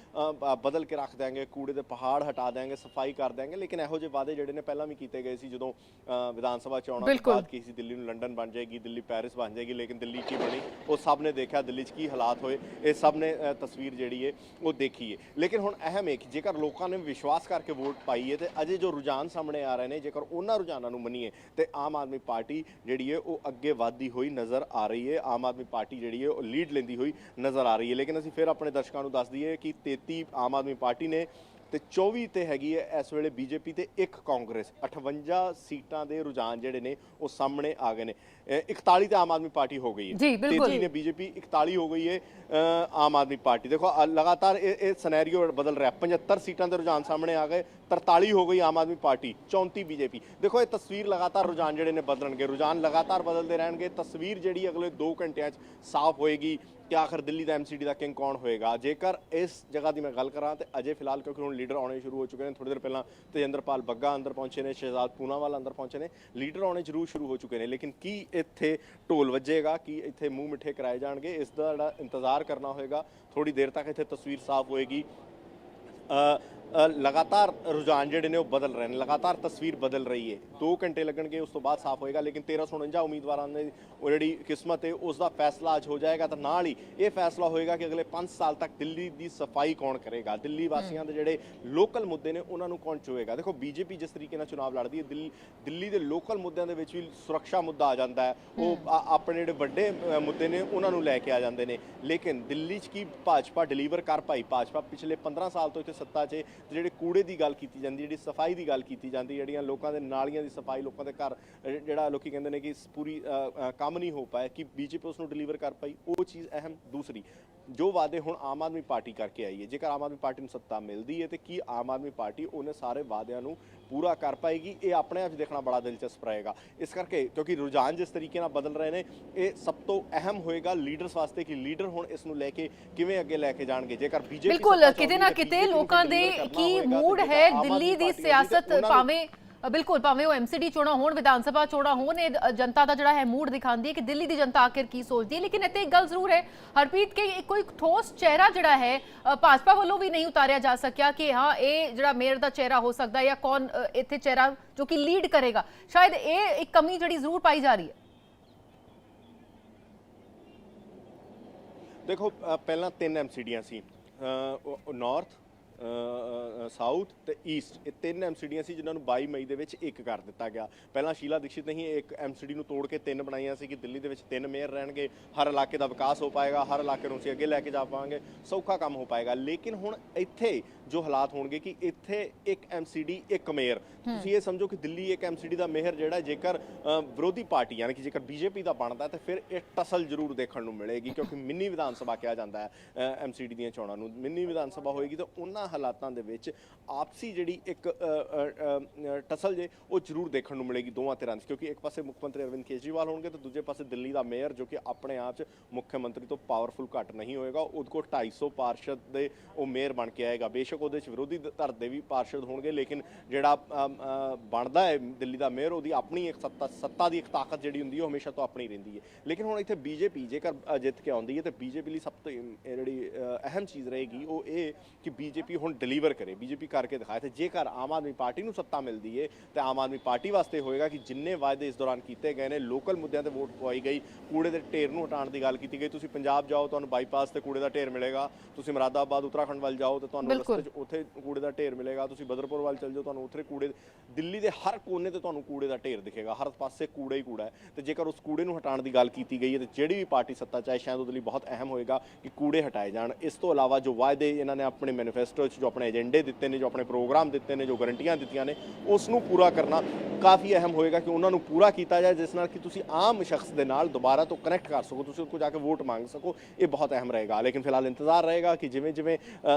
Speaker 3: ਬਦਲ ਕੇ ਰੱਖ ਦਿਆਂਗੇ, ਕੂੜੇ ਦੇ ਪਹਾੜ ਹਟਾ ਦੇਵਾਂਗੇ, ਸਫਾਈ ਕਰ ਦੇਵਾਂਗੇ। ਲੇਕਿਨ ਇਹੋ ਜਿਹੇ ਵਾਅਦੇ ਜਿਹੜੇ ਨੇ ਪਹਿਲਾਂ ਵੀ ਕੀਤੇ ਗਏ ਸੀ ਜਦੋਂ ਵਿਧਾਨ ਸਭਾ ਚੋਣਾਂ ਤੋਂ ਬਾਅਦ ਕੀ ਸੀ, ਦਿੱਲੀ ਨੂੰ ਲੰਡਨ ਬਣ ਜਾਏਗੀ, ਦਿੱਲੀ ਪੈਰਿਸ ਬਣ ਜਾਏਗੀ, ਲੇਕਿਨ ਦਿੱਲੀ ਕੀ ਬਣੀ ਉਹ ਸਭ ਨੇ ਦੇਖਿਆ। ਦਿੱਲੀ 'ਚ ਕੀ ਹਾਲਾਤ ਹੋਏ ਇਹ ਸਭ ਨੇ ਤਸਵੀਰ ਜਿਹੜੀ ਹੈ ਉਹ ਦੇਖੀ ਹੈ। ਲੇਕਿਨ ਹੁਣ ਅਹਿਮ ਹੈ ਕਿ ਜੇਕਰ ਲੋਕਾਂ ਨੇ ਵਿਸ਼ਵਾਸ ਕਰਕੇ ਵੋਟ ਪਾਈ ਹੈ ਤੇ ਅਜੇ ਜੋ ਰੁਝਾਨ ਸਾਹਮਣੇ ਆ ਰਹੇ ਨੇ ਜੇਕਰ ਉਹਨਾਂ ਰੁਝਾਨਾਂ ਨੂੰ ਮੰਨੀਏ ਤੇ ਆਮ ਆਦਮੀ ਪਾਰਟੀ ਜਿਹੜੀ ਹੈ ਉਹ ਅੱਗੇ ਵਧਦੀ ਹੋਈ ਨਜ਼ਰ ਆ ਰਹੀ ਹੈ। ਆਮ ਆਦਮੀ ਪਾਰਟੀ ਜਿਹੜੀ ਹੈ ਉਹ ਲੀਡ ਲੈਂਦੀ ਹੋਈ ਨਜ਼ਰ ਆ ਰਹੀ ਹੈ। ਲੇਕਿਨ ਅਸੀਂ ਫਿਰ ਆਪਣੇ ਦਰਸ਼ਕਾਂ ਨੂੰ ਦੱਸ ਦਈਏ ਕਿ 33 ਆਮ ਆਦਮੀ ਪਾਰਟੀ ਨੇ ਤੇ 24 ਤੇ ਹੈਗੀ ਹੈ ਇਸ ਵੇਲੇ ਬੀਜੇਪੀ ਤੇ 1 ਕਾਂਗਰਸ। 58 ਸੀਟਾਂ ਦੇ ਰੁਝਾਨ ਜਿਹੜੇ ਨੇ ਉਹ ਸਾਹਮਣੇ ਆ ਗਏ ਨੇ। 41 ਤੇ ਆਮ ਆਦਮੀ ਪਾਰਟੀ ਹੋ ਗਈ ਹੈ, 33 ਨੇ ਬੀਜੇਪੀ, 41 ਹੋ ਗਈ ਹੈ ਆਮ ਆਦਮੀ ਪਾਰਟੀ। ਦੇਖੋ ਲਗਾਤਾਰ ਇਹ ਸਿਨੈਰੀਓ ਬਦਲ ਰਿਹਾ। 75 ਸੀਟਾਂ ਦੇ ਰੁਝਾਨ ਸਾਹਮਣੇ ਆ ਗਏ, 43 ਹੋ ਗਈ ਆਮ ਆਦਮੀ ਪਾਰਟੀ, 34 ਬੀਜੇਪੀ। ਦੇਖੋ ਇਹ ਤਸਵੀਰ ਲਗਾਤਾਰ ਰੁਝਾਨ ਜਿਹੜੇ ਨੇ ਬਦਲਣਗੇ, ਰੁਝਾਨ ਲਗਾਤਾਰ ਬਦਲਦੇ ਰਹਿਣਗੇ। ਤਸਵੀਰ ਜਿਹੜੀ ਅਗਲੇ 2 ਘੰਟਿਆਂ 'ਚ ਸਾਫ਼ ਹੋਏਗੀ ਕਿ ਆਖਰ ਦਿੱਲੀ ਦਾ ਐਮਸੀਡੀ ਦਾ ਕਿੰਗ ਕੌਣ ਹੋਏਗਾ। ਜੇਕਰ ਇਸ ਜਗ੍ਹਾ ਦੀ ਮੈਂ ਗੱਲ ਕਰਾਂ ਤੇ ਅਜੇ ਫਿਲਹਾਲ ਕਿਉਂਕਿ ਹੁਣ ਲੀਡਰ ਆਉਣੇ ਸ਼ੁਰੂ ਹੋ ਚੁੱਕੇ ਨੇ। ਥੋੜੀ ਦੇਰ ਪਹਿਲਾਂ ਤੇਜਿੰਦਰਪਾਲ ਬੱਗਾ ਅੰਦਰ ਪਹੁੰਚੇ ਨੇ, ਸ਼ਹਿਜ਼ਾਦ ਪੂਨਾਵਾਲਾ ਅੰਦਰ ਪਹੁੰਚੇ ਨੇ, ਲੀਡਰ ਆਉਣੇ ਜ਼ਰੂਰ ਸ਼ੁਰੂ ਹੋ ਚੁੱਕੇ ਨੇ। ਲੇਕਿਨ ਕੀ ਇੱਥੇ ਢੋਲ ਵੱਜੇਗਾ, ਕੀ ਇੱਥੇ ਮੂੰਹ ਮਿੱਠੇ ਕਰਾਏ ਜਾਣਗੇ, ਇਸ ਦਾ ਜਿਹੜਾ ਇੰਤਜ਼ਾਰ ਕਰਨਾ ਹੋਏਗਾ। ਥੋੜੀ ਦੇਰ ਤੱਕ ਇੱਥੇ ਤਸਵੀਰ ਸਾਫ਼ ਹੋਏਗੀ। ਲਗਾਤਾਰ ਰੁਝਾਨ ਜਿਹੜੇ ਨੇ ਉਹ ਬਦਲ ਰਹੇ ਨੇ, ਲਗਾਤਾਰ ਤਸਵੀਰ ਬਦਲ ਰਹੀ ਹੈ। 2 ਘੰਟੇ ਲੱਗਣਗੇ ਉਸ ਤੋਂ ਬਾਅਦ ਸਾਫ਼ ਹੋਏਗਾ। ਲੇਕਿਨ 1349 ਉਮੀਦਵਾਰਾਂ ਨੇ ਉਹ ਜਿਹੜੀ ਕਿਸਮਤ ਹੈ ਉਸ ਦਾ ਫੈਸਲਾ ਅੱਜ ਹੋ ਜਾਏਗਾ। ਤਾਂ ਨਾਲ ਹੀ ਇਹ ਫੈਸਲਾ ਹੋਏਗਾ ਕਿ ਅਗਲੇ 5 ਸਾਲ ਤੱਕ ਦਿੱਲੀ ਦੀ ਸਫਾਈ ਕੌਣ ਕਰੇਗਾ, ਦਿੱਲੀ ਵਾਸੀਆਂ ਦੇ ਜਿਹੜੇ ਲੋਕਲ ਮੁੱਦੇ ਨੇ ਉਹਨਾਂ ਨੂੰ ਕੌਣ ਚੁਏਗਾ। ਦੇਖੋ ਬੀਜੇਪੀ ਜਿਸ ਤਰੀਕੇ ਨਾਲ ਚੁਣਾਵ ਲੜਦੀ ਹੈ, ਦਿੱਲੀ ਦੇ ਲੋਕਲ ਮੁੱਦਿਆਂ ਦੇ ਵਿੱਚ ਵੀ ਸੁਰੱਖਿਆ ਮੁੱਦਾ ਆ ਜਾਂਦਾ ਹੈ, ਉਹ ਆਪਣੇ ਜਿਹੜੇ ਵੱਡੇ ਮੁੱਦੇ ਨੇ ਉਹਨਾਂ ਨੂੰ ਲੈ ਕੇ ਆ ਜਾਂਦੇ ਨੇ। ਲੇਕਿਨ ਦਿੱਲੀ 'ਚ ਕੀ ਭਾਜਪਾ ਡਿਲੀਵਰ ਕਰ ਪਾਈ? ਭਾਜਪਾ ਪਿਛਲੇ 15 ਸਾਲ ਤੋਂ ਇੱਥੇ ਸੱਤਾ 'ਚ ਤੇ ਜਿਹੜੇ ਕੂੜੇ ਦੀ ਗੱਲ ਕੀਤੀ ਜਾਂਦੀ, ਜਿਹੜੀ ਸਫਾਈ ਦੀ ਗੱਲ ਕੀਤੀ ਜਾਂਦੀ, ਜਿਹੜੀਆਂ ਲੋਕਾਂ ਦੇ ਨਾਲੀਆਂ ਦੀ ਸਫਾਈ, ਲੋਕਾਂ ਦੇ ਘਰ ਜਿਹੜਾ ਲੋਕੀ ਕਹਿੰਦੇ ਨੇ ਕਿ ਪੂਰੀ ਕੰਮ ਨਹੀਂ ਹੋ ਪਾਇਆ ਕਿ ਬੀਜੇਪੀ ਉਸ ਨੂੰ ਡਿਲੀਵਰ ਕਰ ਪਾਈ, ਉਹ ਚੀਜ਼ ਅਹਿਮ। ਦੂਸਰੀ ਜੋ ਵਾਅਦੇ ਹੁਣ ਆਮ ਆਦਮੀ ਪਾਰਟੀ ਕਰਕੇ ਆਈ ਹੈ, ਜੇਕਰ ਆਮ ਆਦਮੀ ਪਾਰਟੀ ਨੂੰ ਸੱਤਾ ਮਿਲਦੀ ਹੈ ਤੇ ਕੀ ਆਮ ਆਦਮੀ ਪਾਰਟੀ ਉਹਨੇ ਸਾਰੇ ਵਾਅਦਿਆਂ ਨੂੰ ਪੂਰਾ ਕਰ ਪਾਏਗੀ, ਇਹ ਆਪਣੇ ਆਪ ਦੇਖਣਾ ਬੜਾ ਦਿਲਚਸਪ ਰਹੇਗਾ। ਇਸ ਕਰਕੇ ਕਿਉਂਕਿ ਰੁਝਾਨ ਜਿਸ ਤਰੀਕੇ ਨਾਲ ਬਦਲ ਰਹੇ ਨੇ, ਇਹ ਸਭ ਤੋਂ ਅਹਿਮ ਹੋਏਗਾ ਲੀਡਰਸ ਵਾਸਤੇ ਕਿ ਲੀਡਰ ਹੁਣ ਇਸ ਨੂੰ ਲੈ ਕੇ ਕਿਵੇਂ ਅੱਗੇ ਲੈ ਕੇ ਜਾਣਗੇ। ਜੇਕਰ ਬੀਜੇਪੀ
Speaker 1: ਬਿਲਕੁਲ ਕਿਤੇ ਨਾ ਕਿਤੇ ਲੋਕਾਂ ਦੇ ਕੀ ਮੂਡ ਹੈ ਦਿੱਲੀ ਦੀ ਸਿਆਸਤ, ਭਾਵੇਂ ਉਹ ਐਮਸੀਡੀ ਚੋਣਾਂ ਹੋਣ, ਵਿਧਾਨ ਸਭਾ ਚੋਣਾਂ ਹੋਣ, ਇਹ ਜਨਤਾ ਦਾ ਜਿਹੜਾ ਹੈ ਮੂਡ ਦਿਖਾਉਂਦੀ ਹੈ ਕਿ ਦਿੱਲੀ ਦੀ ਜਨਤਾ ਆਖਿਰ ਕੀ ਸੋਚਦੀ ਹੈ। ਲੇਕਿਨ ਇੱਥੇ ਇੱਕ ਗੱਲ ਜ਼ਰੂਰ ਹੈ ਹਰਪ੍ਰੀਤ, ਕਿ ਕੋਈ ਠੋਸ ਚਿਹਰਾ ਜਿਹੜਾ ਹੈ ਭਾਜਪਾ ਵੱਲੋਂ ਵੀ ਨਹੀਂ ਉਤਾਰਿਆ ਜਾ ਸਕਿਆ ਕਿ ਹਾਂ ਇਹ ਜਿਹੜਾ ਮੇਅਰ ਦਾ ਚਿਹਰਾ ਹੋ ਸਕਦਾ ਜਾਂ ਕੌਣ ਇੱਥੇ ਚਿਹਰਾ ਜੋ ਕਿ ਲੀਡ ਕਰੇਗਾ। ਸ਼ਾਇਦ ਇਹ ਇੱਕ ਕਮੀ ਜਿਹੜੀ ਜ਼ਰੂਰ ਪਾਈ ਜਾ ਰਹੀ ਹੈ।
Speaker 3: ਦੇਖੋ ਪਹਿਲਾਂ 3 ਐਮਸੀਡੀਆਂ ਸੀ, ਨਾਰਥ, ਸਾਊਥ ਤੇ ਈਸਟ, ਇਹ 3 ਐਮਸੀਡੀਆਂ ਸੀ ਜਿਨ੍ਹਾਂ ਨੂੰ 22 ਮਈ ਦੇ ਵਿੱਚ ਇੱਕ ਕਰ ਦਿੱਤਾ ਗਿਆ। ਪਹਿਲਾਂ ਸ਼ੀਲਾ ਦੀਕਸ਼ਿਤ ਨੇ ਹੀ ਇੱਕ ਐਮਸੀਡੀ ਨੂੰ ਤੋੜ ਕੇ 3 ਬਣਾਈਆਂ ਸੀ ਕਿ ਦਿੱਲੀ ਦੇ ਵਿੱਚ 3 ਮੇਅਰ ਰਹਿਣਗੇ, ਹਰ ਇਲਾਕੇ ਦਾ ਵਿਕਾਸ ਹੋ ਪਾਏਗਾ, ਹਰ ਇਲਾਕੇ ਨੂੰ ਅਸੀਂ ਅੱਗੇ ਲੈ ਕੇ ਜਾ ਪਾਵਾਂਗੇ, ਸੌਖਾ ਕੰਮ ਹੋ ਪਾਏਗਾ। ਲੇਕਿਨ ਹੁਣ ਇੱਥੇ ਜੋ ਹਾਲਾਤ ਹੋਣਗੇ ਕਿ ਇੱਥੇ ਇੱਕ ਐਮਸੀਡੀ ਇੱਕ ਮੇਅਰ, ਤੁਸੀਂ ਇਹ ਸਮਝੋ ਕਿ ਦਿੱਲੀ ਇੱਕ ਐਮਸੀਡੀ ਦਾ ਮੇਅਰ ਜਿਹੜਾ ਜੇਕਰ ਵਿਰੋਧੀ ਪਾਰਟੀ ਯਾਨੀ ਕਿ ਜੇਕਰ ਬੀਜੇਪੀ ਦਾ ਬਣਦਾ ਤਾਂ ਫਿਰ ਇਹ ਟਸਲ ਜ਼ਰੂਰ ਦੇਖਣ ਨੂੰ ਮਿਲੇਗੀ, ਕਿਉਂਕਿ ਮਿੰਨੀ ਵਿਧਾਨ ਸਭਾ ਕਿਹਾ ਜਾਂਦਾ ਹੈ ਐਮਸੀਡੀ ਦੀਆਂ ਚੋਣਾਂ ਨੂੰ। ਮਿੰਨੀ ਵਿਧਾਨ ਸਭਾ ਹੋਏਗੀ ਤਾਂ ਉਹਨਾਂ ਹਾਲਾਤਾਂ ਦੇ ਵਿੱਚ ਆਪਸੀ ਜਿਹੜੀ ਇੱਕ ਟਸਲ ਜੇ ਉਹ ਜ਼ਰੂਰ ਦੇਖਣ ਨੂੰ ਮਿਲੇਗੀ ਦੋਵਾਂ ਧਿਰਾਂ 'ਚ, ਕਿਉਂਕਿ ਇੱਕ ਪਾਸੇ ਮੁੱਖ ਮੰਤਰੀ ਅਰਵਿੰਦ ਕੇਜਰੀਵਾਲ ਹੋਣਗੇ ਤੇ ਦੂਜੇ ਪਾਸੇ ਦਿੱਲੀ ਦਾ ਮੇਅਰ ਜੋ ਕਿ ਆਪਣੇ ਆਪ 'ਚ ਮੁੱਖ ਮੰਤਰੀ ਤੋਂ ਪਾਵਰਫੁਲ ਘੱਟ ਨਹੀਂ ਹੋਏਗਾ। ਉਹਦੇ ਕੋਲ 250 ਪਾਰਸ਼ਦ ਦੇ ਉਹ ਮੇਅਰ ਬਣ ਕੇ ਆਏਗਾ। ਬੇਸ਼ੱਕ ਉਹਦੇ 'ਚ ਵਿਰੋਧੀ ਧਿਰ ਦੇ ਵੀ ਪਾਰਸ਼ਦ ਹੋਣਗੇ, ਲੇਕਿਨ ਜਿਹੜਾ ਬਣਦਾ ਹੈ ਦਿੱਲੀ ਦਾ ਮੇਅਰ, ਉਹਦੀ ਆਪਣੀ ਇੱਕ ਸੱਤਾ ਦੀ ਇੱਕ ਤਾਕਤ ਜਿਹੜੀ ਹੁੰਦੀ ਹੈ ਉਹ ਹਮੇਸ਼ਾ ਤੋਂ ਆਪਣੀ ਰਹਿੰਦੀ ਹੈ। ਲੇਕਿਨ ਹੁਣ ਇੱਥੇ ਬੀਜੇਪੀ ਜੇਕਰ ਜਿੱਤ ਕੇ ਆਉਂਦੀ ਹੈ ਤੇ ਬੀਜੇਪੀ ਲਈ ਸਭ ਤੋਂ ਜਿਹੜੀ ਅਹਿਮ ਚੀਜ਼ ਰਹੇਗੀ ਉਹ ਇਹ ਕਿ ਬੀਜੇਪੀ ਹੁਣ ਡਿਲੀਵਰ ਕਰੇ, ਬੀਜੇਪੀ ਕਰਕੇ ਦਿਖਾਏ। ਤੇ ਜੇਕਰ ਆਮ ਆਦਮੀ ਪਾਰਟੀ ਨੂੰ ਸੱਤਾ ਮਿਲਦੀ ਹੈ ਤੇ ਆਮ ਆਦਮੀ ਪਾਰਟੀ ਵਾਸਤੇ ਹੋਏਗਾ ਕਿ ਜਿੰਨੇ ਵਾਅਦੇ ਇਸ ਦੌਰਾਨ ਕੀਤੇ ਗਏ ਨੇ, ਲੋਕਲ ਮੁੱਦਿਆਂ ਤੇ ਵੋਟ ਪਵਾਈ ਗਈ, ਕੂੜੇ ਦੇ ਢੇਰ ਨੂੰ ਹਟਾਉਣ ਦੀ ਗੱਲ ਕੀਤੀ ਗਈ। ਤੁਸੀਂ ਪੰਜਾਬ ਜਾਓ ਤੁਹਾਨੂੰ ਬਾਈਪਾਸ ਤੇ ਕੂੜੇ ਦਾ ਢੇਰ ਮਿਲੇਗਾ, ਤੁਸੀਂ ਮੁਰਾਦਾਬਾਦ ਉੱਤਰਾਖੰਡ ਵੱਲ ਜਾਓ ਤੇ ਤੁਹਾਨੂੰ ਰਸਤੇ 'ਚ ਉੱਥੇ ਕੂੜੇ ਦਾ ਢੇਰ ਮਿਲੇਗਾ, ਤੁਸੀਂ ਬਦਰਪੁਰ ਵੱਲ ਚੱਲ ਜਾਓ ਤੁਹਾਨੂੰ ਉੱਥੇ ਕੂੜੇ, ਦਿੱਲੀ ਦੇ ਹਰ ਕੋਨੇ ਤੇ ਤੁਹਾਨੂੰ ਕੂੜੇ ਦਾ ਢੇਰ ਦਿਖੇਗਾ, ਹਰ ਪਾਸੇ ਕੂੜਾ ਹੀ ਕੂੜਾ ਹੈ। ਤੇ ਜੇਕਰ ਉਸ ਕੂੜੇ ਨੂੰ ਹਟਾਉਣ ਦੀ ਗੱਲ ਕੀਤੀ ਗਈ ਹੈ ਤੇ ਜਿਹੜੀ ਵੀ ਪਾਰਟੀ ਸੱਤਾ ਚਾਹੇ ਸ਼ਾਇਦ ਉਹਦੇ ਲਈ ਬਹੁਤ ਅਹਿਮ ਹੋਏਗਾ ਕਿ ਕੂੜੇ ਹਟਾਏ ਜਾਣ। ਇਸ ਤੋਂ ਇਲਾਵਾ ਜੋ ਵਾਅਦੇ ਇਹਨਾਂ ਨੇ ਆਪਣੇ ਮੈਨੀਫੈਸਟੋ 'ਚ, ਜੋ ਆਪਣੇ ਏਜੰਡੇ ਦਿੱਤੇ ਨੇ, ਜੋ ਆਪਣੇ ਪ੍ਰੋਗਰਾਮ ਦਿੱਤੇ ਨੇ, ਜੋ ਗਰੰਟੀਆਂ ਦਿੱਤੀਆਂ ਨੇ, ਉਸ ਨੂੰ ਪੂਰਾ ਕਰਨਾ ਕਾਫੀ ਅਹਿਮ ਹੋਏਗਾ ਕਿ ਉਹਨਾਂ ਨੂੰ ਪੂਰਾ ਕੀਤਾ ਜਾਏ, ਜਿਸ ਨਾਲ ਕਿ ਤੁਸੀਂ ਆਮ ਸ਼ਖਸ ਦੇ ਨਾਲ ਦੁਬਾਰਾ ਤੋਂ ਕਨੈਕਟ ਕਰ ਸਕੋ, ਤੁਸੀਂ ਉੱਥੇ ਜਾ ਕੇ ਵੋਟ ਮੰਗ ਸਕੋ। ਇਹ ਬਹੁਤ ਅਹਿਮ ਰਹੇਗਾ। ਲੇਕਿਨ ਫਿਲਹਾਲ ਇੰਤਜ਼ਾਰ ਰਹੇਗਾ ਕਿ ਜਿਵੇਂ ਜਿਵੇਂ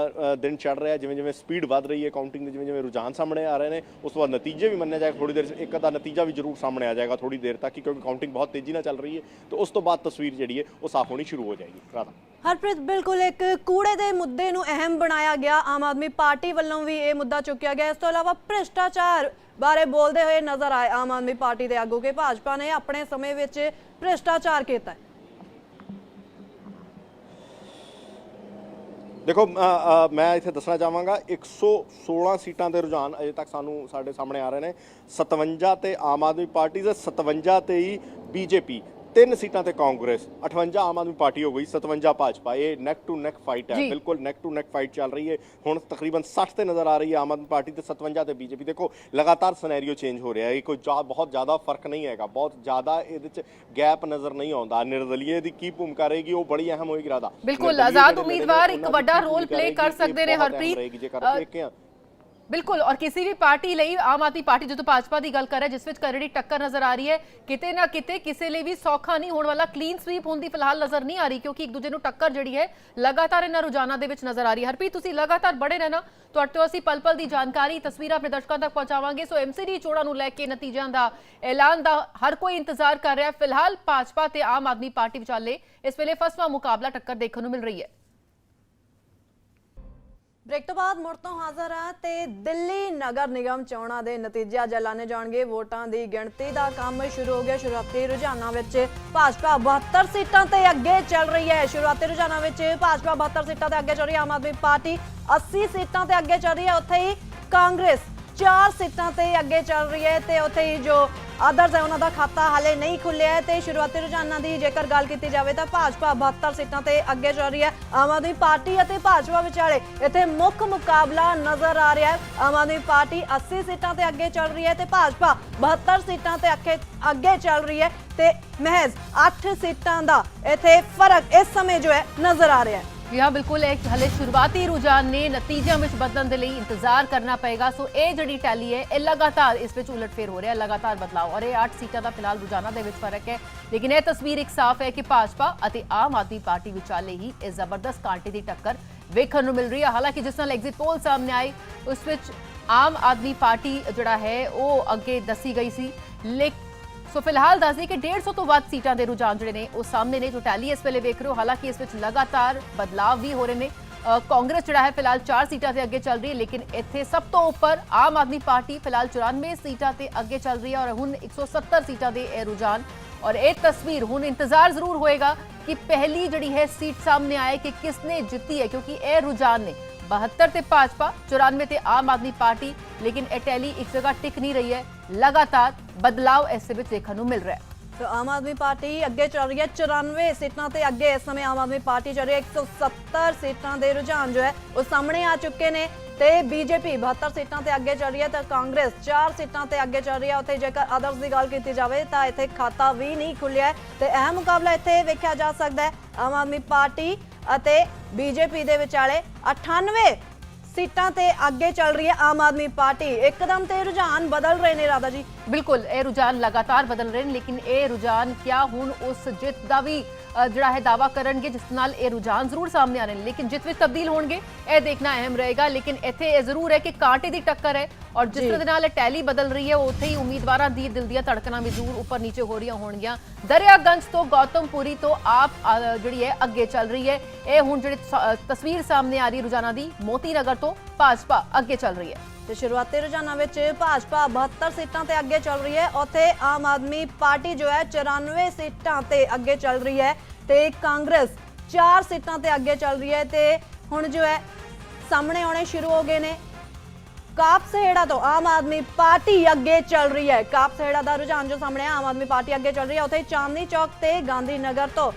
Speaker 3: ਦਿਨ ਚੜ੍ਹ ਰਿਹਾ, ਜਿਵੇਂ ਜਿਵੇਂ ਸਪੀਡ ਵੱਧ ਰਹੀ ਹੈ ਕਾਊਂਟਿੰਗ ਦੇ, ਜਿਵੇਂ ਜਿਵੇਂ ਰੁਝਾਨ ਸਾਹਮਣੇ ਆ ਰਹੇ ਨੇ, ਉਸ ਤੋਂ ਬਾਅਦ ਨਤੀਜੇ ਵੀ ਮੰਨਿਆ ਜਾਏਗਾ। ਥੋੜੀ ਦੇਰ ਇੱਕ ਅੱਧਾ ਨਤੀਜਾ ਵੀ ਜ਼ਰੂਰ ਸਾਹਮਣੇ ਆ ਜਾਏਗਾ ਥੋੜੀ ਦੇਰ ਤੱਕ, ਕਿਉਂਕਿ ਕਾਊਂਟਿੰਗ ਬਹੁਤ ਤੇਜ਼ੀ ਨਾਲ ਚੱਲ ਰਹੀ ਹੈ। ਤੇ ਉਸ ਤੋਂ ਬਾਅਦ ਤਸਵੀਰ ਜਿਹੜੀ ਹੈ ਉਹ ਸਾਫ਼ ਹੋਣੀ ਸ਼ੁਰੂ ਹੋ ਜਾਏਗੀ। ਰਾਧਾ
Speaker 2: ਹਰਪ੍ਰੀਤ, ਬਿਲਕੁਲ ਇੱਕ ਕੂੜੇ ਦੇ ਮੁੱਦੇ ਨੂੰ ਅਹਿਮ ਬਣਾਇਆ ਗਿਆ, ਆਮ ਆਦਮੀ ਪਾਰਟੀ ਵੱਲੋਂ ਵੀ ਇਹ ਮੁੱਦਾ ਚੁੱਕਿਆ ਗਿਆ। ਇਸ ਤੋਂ ਇਲਾਵਾ ਭ੍ਰਿਸ਼ਟਾਚਾਰ ਬਾਰੇ ਬੋਲਦੇ ਹੋਏ ਨਜ਼ਰ ਆਏ ਆਮ ਆਦਮੀ ਪਾਰਟੀ ਦੇ ਆਗੂ ਕਿ ਭਾਜਪਾ ਨੇ ਆਪਣੇ ਸਮੇਂ ਵਿੱਚ ਭ੍ਰਿਸ਼ਟਾਚਾਰ ਕੀਤਾ।
Speaker 3: ਦੇਖੋ ਮੈਂ ਇੱਥੇ ਦੱਸਣਾ ਚਾਹਾਂਗਾ 116 ਸੀਟਾਂ ਦੇ ਰੁਝਾਨ ਅਜੇ ਤੱਕ ਸਾਡੇ ਸਾਹਮਣੇ ਆ ਰਹੇ ਨੇ। 57 ਤੇ ਆਮ ਆਦਮੀ ਪਾਰਟੀ ਦੇ, 57 ਤੇ ਹੀ ਬੀਜੇਪੀ, 3 ਸੀਟਾਂ ਤੇ ਕਾਂਗਰਸ, 58 ਆਮ ਆਦਮੀ ਪਾਰਟੀ ਹੋ ਗਈ, 57 ਭਾਜਪਾ। ਇਹ ਨੈਕ ਟੂ ਨੈਕ ਫਾਈਟ ਹੈ, ਬਿਲਕੁਲ ਨੈਕ ਟੂ ਨੈਕ ਫਾਈਟ ਚੱਲ ਰਹੀ ਹੈ। ਹੁਣ ਤਕਰੀਬਨ 60 ਤੇ ਨਜ਼ਰ ਆ ਰਹੀ ਹੈ ਆਮ ਆਦਮੀ ਪਾਰਟੀ ਤੇ 57 ਤੇ ਬੀਜੇਪੀ। ਦੇਖੋ ਲਗਾਤਾਰ ਸਿਨੈਰੀਓ ਚੇਂਜ ਹੋ ਰਿਹਾ ਹੈ, ਕੋਈ ਬਹੁਤ ਜ਼ਿਆਦਾ ਫਰਕ ਨਹੀਂ ਹੈਗਾ, ਬਹੁਤ ਜ਼ਿਆਦਾ ਇਹਦੇ 'ਚ ਗੈਪ ਨਜ਼ਰ ਨਹੀਂ ਆਉਂਦਾ। ਨਿਰਦਲੀਏ ਦੀ ਕੀ ਭੂਮਿਕਾ ਰਹੇਗੀ ਉਹ ਬੜੀ ਅਹਿਮ ਹੋਏਗੀ। ਰਾਧਾ
Speaker 1: ਬਿਲਕੁਲ ਆਜ਼ਾਦ ਉਮੀਦਵਾਰ ਇੱਕ ਵੱਡਾ ਰੋਲ ਪਲੇ ਕਰ ਸਕਦੇ ਨੇ ਹਰਪ੍ਰੀਤ, ਬਿਲकुल। और किसी भी पार्टी ਲਈ ਆਮ ਆਦਮੀ ਪਾਰਟੀ ਜਦੋਂ ਭਾਜਪਾ ਦੀ ਗੱਲ ਕਰ ਰਿਹਾ ਜਿਸ ਵਿੱਚ ਕਰੜੀ ਟੱਕਰ ਨਜ਼ਰ ਆ ਰਹੀ ਹੈ, ਕਿਤੇ ਨਾ ਕਿਤੇ ਕਿਸੇ ਲਈ ਵੀ ਸੌਖਾ ਨਹੀਂ ਹੋਣ ਵਾਲਾ ਕਲੀਨ ਸਵੀਪ ਹੋਣ ਦੀ ਫਿਲਹਾਲ ਨਜ਼ਰ ਨਹੀਂ ਆ ਰਹੀ, ਕਿਉਂਕਿ ਇੱਕ ਦੂਜੇ ਨੂੰ ਟੱਕਰ ਜਿਹੜੀ ਹੈ ਲਗਾਤਾਰ ਇਹਨਾਂ ਰੁਝਾਨਾਂ ਦੇ ਵਿੱਚ ਨਜ਼ਰ ਆ ਰਹੀ ਹੈ। ਹਰਪ੍ਰੀਤ ਤੁਸੀਂ ਲਗਾਤਾਰ ਬੜੇ ਰਹਿਣਾ, ਤੁਹਾਡੇ ਤੋਂ ਅਸੀਂ ਪਲ ਪਲ ਦੀ ਜਾਣਕਾਰੀ ਤਸਵੀਰਾਂ ਆਪਣੇ ਦਰਸ਼ਕਾਂ ਤੱਕ ਪਹੁੰਚਾਵਾਂਗੇ। ਸੋ ਐਮਸੀਡੀ ਚੋਣਾਂ ਨੂੰ ਲੈ ਕੇ ਨਤੀਜਿਆਂ ਦਾ ਐਲਾਨ ਦਾ ਹਰ ਕੋਈ ਇੰਤਜ਼ਾਰ ਕਰ ਰਿਹਾ। ਫਿਲਹਾਲ ਭਾਜਪਾ ਤੇ ਆਮ ਆਦਮੀ ਪਾਰਟੀ ਵਿਚਾਲੇ ਇਸ ਵੇਲੇ ਫਸਵਾਂ ਮੁਕਾਬਲਾ ਟੱਕਰ ਦੇਖਣ ਨੂੰ ਮਿਲ ਰਹੀ ਹੈ।
Speaker 2: ब्रेक तो बाद मुड़ तो हाजिर हाँ ते दिल्ली नगर निगम चोणां दे नतीजे अज ऐलाने जाणगे। वोटां दी गिणती दा काम शुरू हो गया। शुरुआती रुझानां विच भाजपा 72 सीटां ते अगे चल रही है। शुरुआती रुझानां विच भाजपा 72 सीटां ते अगे चल रही है। आम आदमी पार्टी 80 सीटां ते अगे चल रही है। उत्थे ही कांग्रेस 4 सीटां ते अगे चल रही है ते उत्थे ही जो आदर्स है उन्हां दा खाता हाले नहीं खुलिया है। ते शुरुआती रुझानां दी जेकर गल कीती जावे तां भाजपा 72 सीटां ते अगे चल रही है। आम आदमी पार्टी अते भाजपा विचाले इत्थे मुख मुकाबला नजर आ रहा है। आम आदमी पार्टी 80 सीटां ते अगे चल रही है ते भाजपा 72 सीटां ते अगे चल रही है ते महज 8 सीटां दा इत्थे फर्क इस समय जो है नजर आ रहा है।
Speaker 1: ਜੀ ਹਾਂ ਬਿਲਕੁਲ ਇੱਕ ਹਲੇ ਸ਼ੁਰੂਆਤੀ ਰੁਝਾਨ ਨੇ ਨਤੀਜਿਆਂ ਵਿੱਚ ਬਦਲਣ ਦੇ ਲਈ ਇੰਤਜ਼ਾਰ ਕਰਨਾ ਪਏਗਾ। ਸੋ ਇਹ ਜਿਹੜੀ ਟੈਲੀ ਹੈ ਇਹ ਲਗਾਤਾਰ ਇਸ ਵਿੱਚ ਉਲਟਫੇਰ ਹੋ ਰਿਹਾ, ਲਗਾਤਾਰ ਬਦਲਾਅ ਔਰ ਇਹ 8 ਸੀਟਾਂ ਦਾ ਫਿਲਹਾਲ ਰੁਝਾਨਾਂ ਦੇ ਵਿੱਚ ਫਰਕ ਹੈ। ਲੇਕਿਨ ਇਹ ਤਸਵੀਰ ਇੱਕ ਸਾਫ਼ ਹੈ ਕਿ ਭਾਜਪਾ ਅਤੇ ਆਮ ਆਦਮੀ ਪਾਰਟੀ ਵਿਚਾਲੇ ਹੀ ਇਹ ਜ਼ਬਰਦਸਤ ਕਾਂਟੇ ਦੀ ਟੱਕਰ ਵੇਖਣ ਨੂੰ ਮਿਲ ਰਹੀ ਹੈ। ਹਾਲਾਂਕਿ ਜਿਸ ਨਾਲ ਐਗਜ਼ਿਟ ਪੋਲ ਸਾਹਮਣੇ ਆਈ ਉਸ ਵਿੱਚ ਆਮ ਆਦਮੀ ਪਾਰਟੀ ਜਿਹੜਾ ਹੈ ਉਹ ਅੱਗੇ ਦੱਸੀ ਗਈ ਸੀ। ਲੇਕਿਨ ਸੋ ਫਿਲਹਾਲ ਦੱਸ ਦਈਏ ਕਿ 150 ਤੋਂ ਵੱਧ ਸੀਟਾਂ ਦੇ ਰੁਝਾਨ ਜਿਹੜੇ ਨੇ ਉਹ ਸਾਹਮਣੇ ਨੇ ਜੋ ਟੈਲੀ ਇਸ ਵੇਲੇ ਵੇਖ ਰਹੇ ਹੋ। ਹਾਲਾਂਕਿ ਇਸ ਵਿੱਚ ਲਗਾਤਾਰ ਬਦਲਾਅ ਵੀ ਹੋ ਰਹੇ ਨੇ। ਕਾਂਗਰਸ ਜਿਹੜਾ ਹੈ ਫਿਲਹਾਲ 4 ਸੀਟਾਂ ਤੇ ਅੱਗੇ ਚੱਲ ਰਹੀ ਹੈ, ਲੇਕਿਨ ਇੱਥੇ ਸਭ ਤੋਂ ਉੱਪਰ ਆਮ ਆਦਮੀ ਪਾਰਟੀ ਫਿਲਹਾਲ 94 ਸੀਟਾਂ ਤੇ ਅੱਗੇ ਚੱਲ ਰਹੀ ਹੈ ਔਰ ਹੁਣ 170 ਸੀਟਾਂ ਦੇ ਇਹ ਰੁਝਾਨ ਔਰ ਇਹ ਤਸਵੀਰ ਹੁਣ ਇੰਤਜ਼ਾਰ ਜ਼ਰੂਰ ਹੋਏਗਾ ਕਿ ਪਹਿਲੀ ਜਿਹੜੀ ਹੈ ਸੀਟ ਸਾਹਮਣੇ ਆए कि किसने जीती है, क्योंकि ਇਹ ਰੁਝਾਨ ਨੇ 72 ਤੇ ਭਾਜਪਾ, 94 ਤੇ ਆਮ ਆਦਮੀ ਪਾਰਟੀ। ਲੇਕਿਨ ਇਹ ਟੈਲੀ ਇੱਕ ਜਗ੍ਹਾ ਟਿਕ ਨਹੀਂ ਰਹੀ ਹੈ, ਲਗਾਤਾਰ ਬਦਲਾਅ ਇਸ ਵਿੱਚ ਦੇਖਣ ਨੂੰ ਮਿਲ ਰਿਹਾ ਹੈ।
Speaker 2: तो आम आदमी पार्टी अगे चल रही है 94 सीटां ते अगे इस समय आम आदमी पार्टी चल रही है। 170 सीटां दे रुझान जो है वो सामने आ चुके ने ते बीजेपी 72 सीटां ते अगे चल रही है तो कांग्रेस 4 सीटां ते अगे चल रही है। उत्थे जेकर अदर्स की गल की जाए तो इत्थे खाता भी नहीं खुलिया है ते अहम मुकाबला इत्थे वेख्या जा सकता है आम आदमी पार्टी अते बीजेपी दे विचाले 98 सीटां ते अगे चल रही है आम आदमी पार्टी। एकदम ते रुझान बदल रहे ने राधा जी।
Speaker 1: बिल्कुल ये रुझान लगातार बदल रहे हैं, लेकिन ये रुझान क्या हुण उस जित का भी ਜਿਹੜਾ ਹੈ ਦਾਵਾ ਕਰਨਗੇ ਜਿਸ ਨਾਲ ਇਹ ਰੁਝਾਨ ਜ਼ਰੂਰ ਸਾਹਮਣੇ ਆ ਰਹੇ ਨੇ, ਲੇਕਿਨ ਜਿਸ ਵਿੱਚ ਤਬਦੀਲ ਹੋਣਗੇ ਇਹ ਦੇਖਣਾ ਅਹਿਮ ਰਹੇਗਾ। ਲੇਕਿਨ ਇੱਥੇ ਇਹ ਜ਼ਰੂਰ ਹੈ ਕਿ ਕਾਂਟੇ ਦੀ ਟੱਕਰ ਹੈ ਔਰ ਜਿਸ ਤਰ੍ਹਾਂ ਦੇ ਨਾਲ ਇਹ ਟੈਲੀ ਬਦਲ ਰਹੀ ਹੈ ਉੱਥੇ ਹੀ ਉਮੀਦਵਾਰਾਂ ਦੀ ਦਿਲ ਦੀਆਂ ਧੜਕਣਾਂ ਵੀ ਜ਼ਰੂਰ ਉੱਪਰ ਨੀਚੇ ਹੋ ਰਹੀਆਂ ਹੋਣਗੀਆਂ। ਦਰਿਆਗੰਜ ਤੋਂ ਗੌਤਮਪੁਰੀ ਤੋਂ ਆਪ ਜਿਹੜੀ ਹੈ ਅੱਗੇ ਚੱਲ ਰਹੀ ਹੈ। ਇਹ ਹੁਣ ਜਿਹੜੀ ਤਸਵੀਰ ਸਾਹਮਣੇ ਆ ਰਹੀ ਰੁਝਾਨਾਂ ਦੀ ਮੋਤੀ ਨਗਰ ਤੋਂ ਭਾਜਪਾ ਅੱਗੇ ਚੱਲ ਰਹੀ ਹੈ।
Speaker 2: ਤੇ ਸ਼ੁਰੂਆਤੀ ਰੁਝਾਨਾਂ ਵਿੱਚ ਭਾਜਪਾ 72 ਸੀਟਾਂ ਤੇ ਅੱਗੇ ਚੱਲ ਰਹੀ ਹੈ, ਉੱਥੇ ਆਮ ਆਦਮੀ ਪਾਰਟੀ ਜੋ ਹੈ 94 ਸੀਟਾਂ ਤੇ ਅੱਗੇ ਚੱਲ ਰਹੀ ਹੈ ਤੇ ਕਾਂਗਰਸ 4 ਸੀਟਾਂ ਤੇ ਅੱਗੇ ਚੱਲ ਰਹੀ ਹੈ। ਤੇ ਹੁਣ ਜੋ ਹੈ ਸਾਹਮਣੇ ਆਉਣੇ ਸ਼ੁਰੂ ਹੋ ਗਏ ਨੇ। ਕਾਪਸਹੇੜਾ ਤੋਂ ਆਮ ਆਦਮੀ ਪਾਰਟੀ ਅੱਗੇ ਚੱਲ ਰਹੀ ਹੈ। ਕਾਪਸਹੇੜਾ ਦਾ ਰੁਝਾਨ ਜੋ ਸਾਹਮਣੇ ਆਮ ਆਦਮੀ ਪਾਰਟੀ ਅੱਗੇ ਚੱਲ ਰਹੀ ਹੈ, ਉੱਥੇ ਚਾਂਦਨੀ ਚੌਕ ਤੇ ਗਾਂਧੀ ਨਗਰ ਤੋਂ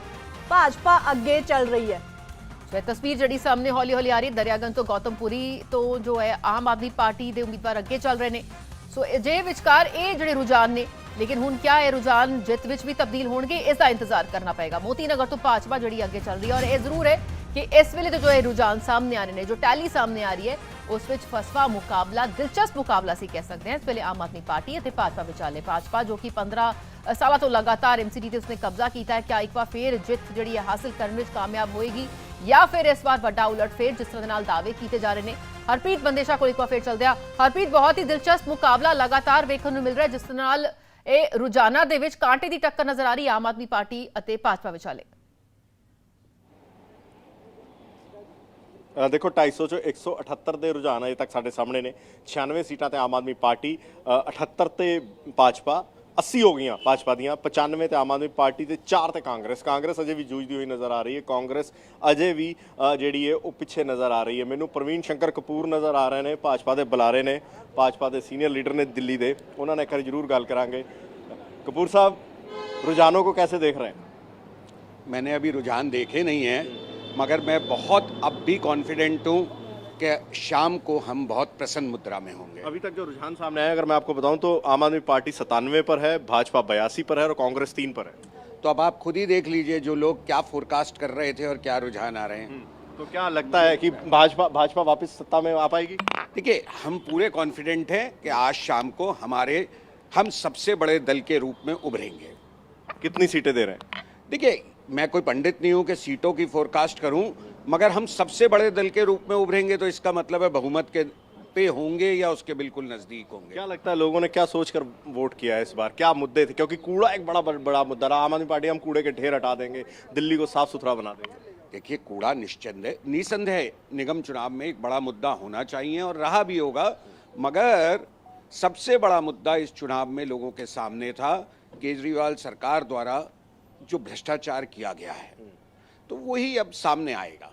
Speaker 2: ਭਾਜਪਾ ਅੱਗੇ ਚੱਲ ਰਹੀ ਹੈ।
Speaker 1: ਤਸਵੀਰ ਜਿਹੜੀ ਸਾਹਮਣੇ ਹੌਲੀ ਹੌਲੀ ਆ ਰਹੀ ਦਰਿਆਗੰਜ ਤੋਂ ਗੌਤਮਪੁਰੀ ਤੋਂ ਜੋ ਹੈ ਆਮ ਆਦਮੀ ਪਾਰਟੀ ਦੇ ਉਮੀਦਵਾਰ ਅੱਗੇ ਚੱਲ ਰਹੇ ਨੇ। ਸੋ ਜੇ ਵਿਚਕਾਰ ਇਹ ਜਿਹੜੇ ਰੁਝਾਨ ਨੇ, ਲੇਕਿਨ ਹੁਣ ਕਿਆ ਇਹ ਰੁਝਾਨ ਜਿੱਤ ਵਿੱਚ ਵੀ ਤਬਦੀਲ ਹੋਣਗੇ ਇਸ ਦਾ ਇੰਤਜ਼ਾਰ ਕਰਨਾ ਪਏਗਾ। ਮੋਤੀ ਨਗਰ ਤੋਂ ਭਾਜਪਾ ਜਿਹੜੀ ਅੱਗੇ ਚੱਲ ਰਹੀ ਹੈ ਔਰ ਇਹ ਜ਼ਰੂਰ ਹੈ ਕਿ ਇਸ ਵੇਲੇ ਜੋ ਇਹ ਰੁਝਾਨ ਸਾਹਮਣੇ ਆ ਰਹੇ ਨੇ, ਜੋ ਟੈਲੀ ਸਾਹਮਣੇ ਆ ਰਹੀ ਹੈ ਉਸ ਵਿੱਚ ਫਸਵਾ ਮੁਕਾਬਲਾ, ਦਿਲਚਸਪ ਮੁਕਾਬਲਾ ਸੀ ਕਹਿ ਸਕਦੇ ਹਾਂ ਇਸ ਵੇਲੇ ਆਮ ਆਦਮੀ ਪਾਰਟੀ ਅਤੇ ਭਾਜਪਾ ਵਿਚਾਲੇ। ਭਾਜਪਾ ਜੋ ਕਿ 15 ਸਾਲਾਂ ਤੋਂ ਲਗਾਤਾਰ ਐਮਸੀਡੀ ਤੇ ਉਸਨੇ ਕਬਜ਼ਾ ਕੀਤਾ ਹੈ, ਕਿਆ ਇੱਕ ਵਾਰ ਫੇਰ ਜਿੱਤ ਜਿਹੜੀ ਹੈ ਹਾਸਲ ਕਰਨ ਵਿੱਚ ਕਾਮਯਾਬ ਹੋਏਗੀ ਜਾਂ ਫਿਰ ਇਸ ਵਾਰ ਵੱਡਾ ਉਲਟਫੇਰ ਜਿਸ ਤਰ੍ਹਾਂ ਦੇ ਨਾਲ ਦਾਅਵੇ ਕੀਤੇ ਜਾ ਰਹੇ ਨੇ। ਹਰਪ੍ਰੀਤ ਬੰਦੇਸ਼ਾ ਕੋਲ ਇੱਕ ਵਾਰ ਫੇਰ ਚੱਲਦੇ ਆ। ਹਰਪ੍ਰੀਤ, ਬਹੁਤ ਹੀ ਦਿਲਚਸਪ ਮੁਕਾਬਲਾ ਲਗਾਤਾਰ ਵੇਖਣ ਨੂੰ ਮਿਲ ਰਿਹਾ ਜਿਸ ਨਾਲ ਇਹ ਰੁਝਾਨਾਂ ਦੇ ਵਿੱਚ ਕਾਂਟੇ ਦੀ ਟੱਕਰ ਨਜ਼ਰ ਆ ਰਹੀ ਆਮ ਆਦਮੀ ਪਾਰਟੀ ਅਤੇ ਭਾਜਪਾ ਵਿਚਾਲੇ।
Speaker 3: ਦੇਖੋ 250 ਚੋਂ 178 ਦੇ ਰੁਝਾਨ ਅਜੇ ਤੱਕ ਸਾਡੇ ਸਾਹਮਣੇ ਨੇ। 96 ਸੀਟਾਂ ਤੇ ਆਮ ਆਦਮੀ ਪਾਰਟੀ, 78 ਤੇ ਭਾਜਪਾ, 80 ਹੋ ਗਈਆਂ ਭਾਜਪਾ ਦੀਆਂ, 95 ਤੇ ਆਮ ਆਦਮੀ ਪਾਰਟੀ ਤੇ 4 ਤੇ ਕਾਂਗਰਸ। ਕਾਂਗਰਸ ਅਜੇ ਵੀ ਜੂਝਦੀ ਹੋਈ ਨਜ਼ਰ ਆ ਰਹੀ ਹੈ। ਕਾਂਗਰਸ ਅਜੇ ਵੀ ਜਿਹੜੀ ਹੈ ਉਹ ਪਿੱਛੇ ਨਜ਼ਰ ਆ ਰਹੀ ਹੈ। ਮੈਨੂੰ ਪ੍ਰਵੀਨ ਸ਼ੰਕਰ ਕਪੂਰ ਨਜ਼ਰ ਆ ਰਹੇ ਨੇ, ਭਾਜਪਾ ਦੇ ਬੁਲਾਰੇ ਨੇ, ਭਾਜਪਾ ਦੇ ਸੀਨੀਅਰ ਲੀਡਰ ਨੇ ਦਿੱਲੀ ਦੇ, ਉਹਨਾਂ ਨਾਲ ਇੱਕ ਵਾਰੀ ਜ਼ਰੂਰ ਗੱਲ ਕਰਾਂਗੇ। कपूर साहब, रुझानों को कैसे देख रहे हैं?
Speaker 5: मैंने अभी रुझान देखे नहीं हैं, मगर मैं बहुत अब भी कॉन्फिडेंट हूँ कि शाम को हम बहुत प्रसन्न मुद्रा में होंगे।
Speaker 3: अभी तक जो रुझान सामने आया, अगर मैं आपको बताऊं तो आम आदमी पार्टी 97 पर है, भाजपा 82 पर है और कांग्रेस 3 पर है।
Speaker 5: तो अब आप खुद ही देख लीजिए जो लोग क्या फोरकास्ट कर रहे थे और क्या रुझान आ रहे हैं।
Speaker 3: तो क्या लगता है कि भाजपा वापस सत्ता में आ पाएगी?
Speaker 5: देखिए, हम पूरे कॉन्फिडेंट हैं कि आज शाम को हम सबसे बड़े दल के रूप में उभरेंगे।
Speaker 3: कितनी सीटें दे रहे हैं?
Speaker 5: देखिए, मैं कोई पंडित नहीं हूँ कि सीटों की फोरकास्ट करूँ, मगर हम सबसे बड़े दल के रूप में उभरेंगे तो इसका मतलब है बहुमत के पे होंगे या उसके बिल्कुल नजदीक होंगे।
Speaker 3: क्या लगता है लोगों ने क्या सोचकर वोट किया है इस बार? क्या मुद्दे थे? क्योंकि कूड़ा एक बड़ा मुद्दा रहा। आम आदमी पार्टी हम कूड़े के ढेर हटा देंगे, दिल्ली को साफ सुथरा बना देंगे।
Speaker 5: देखिए, कूड़ा निसंदेह निगम चुनाव में एक बड़ा मुद्दा होना चाहिए और रहा भी होगा, मगर सबसे बड़ा मुद्दा इस चुनाव में लोगों के सामने था केजरीवाल सरकार द्वारा जो भ्रष्टाचार किया गया है, तो वही अब सामने आएगा।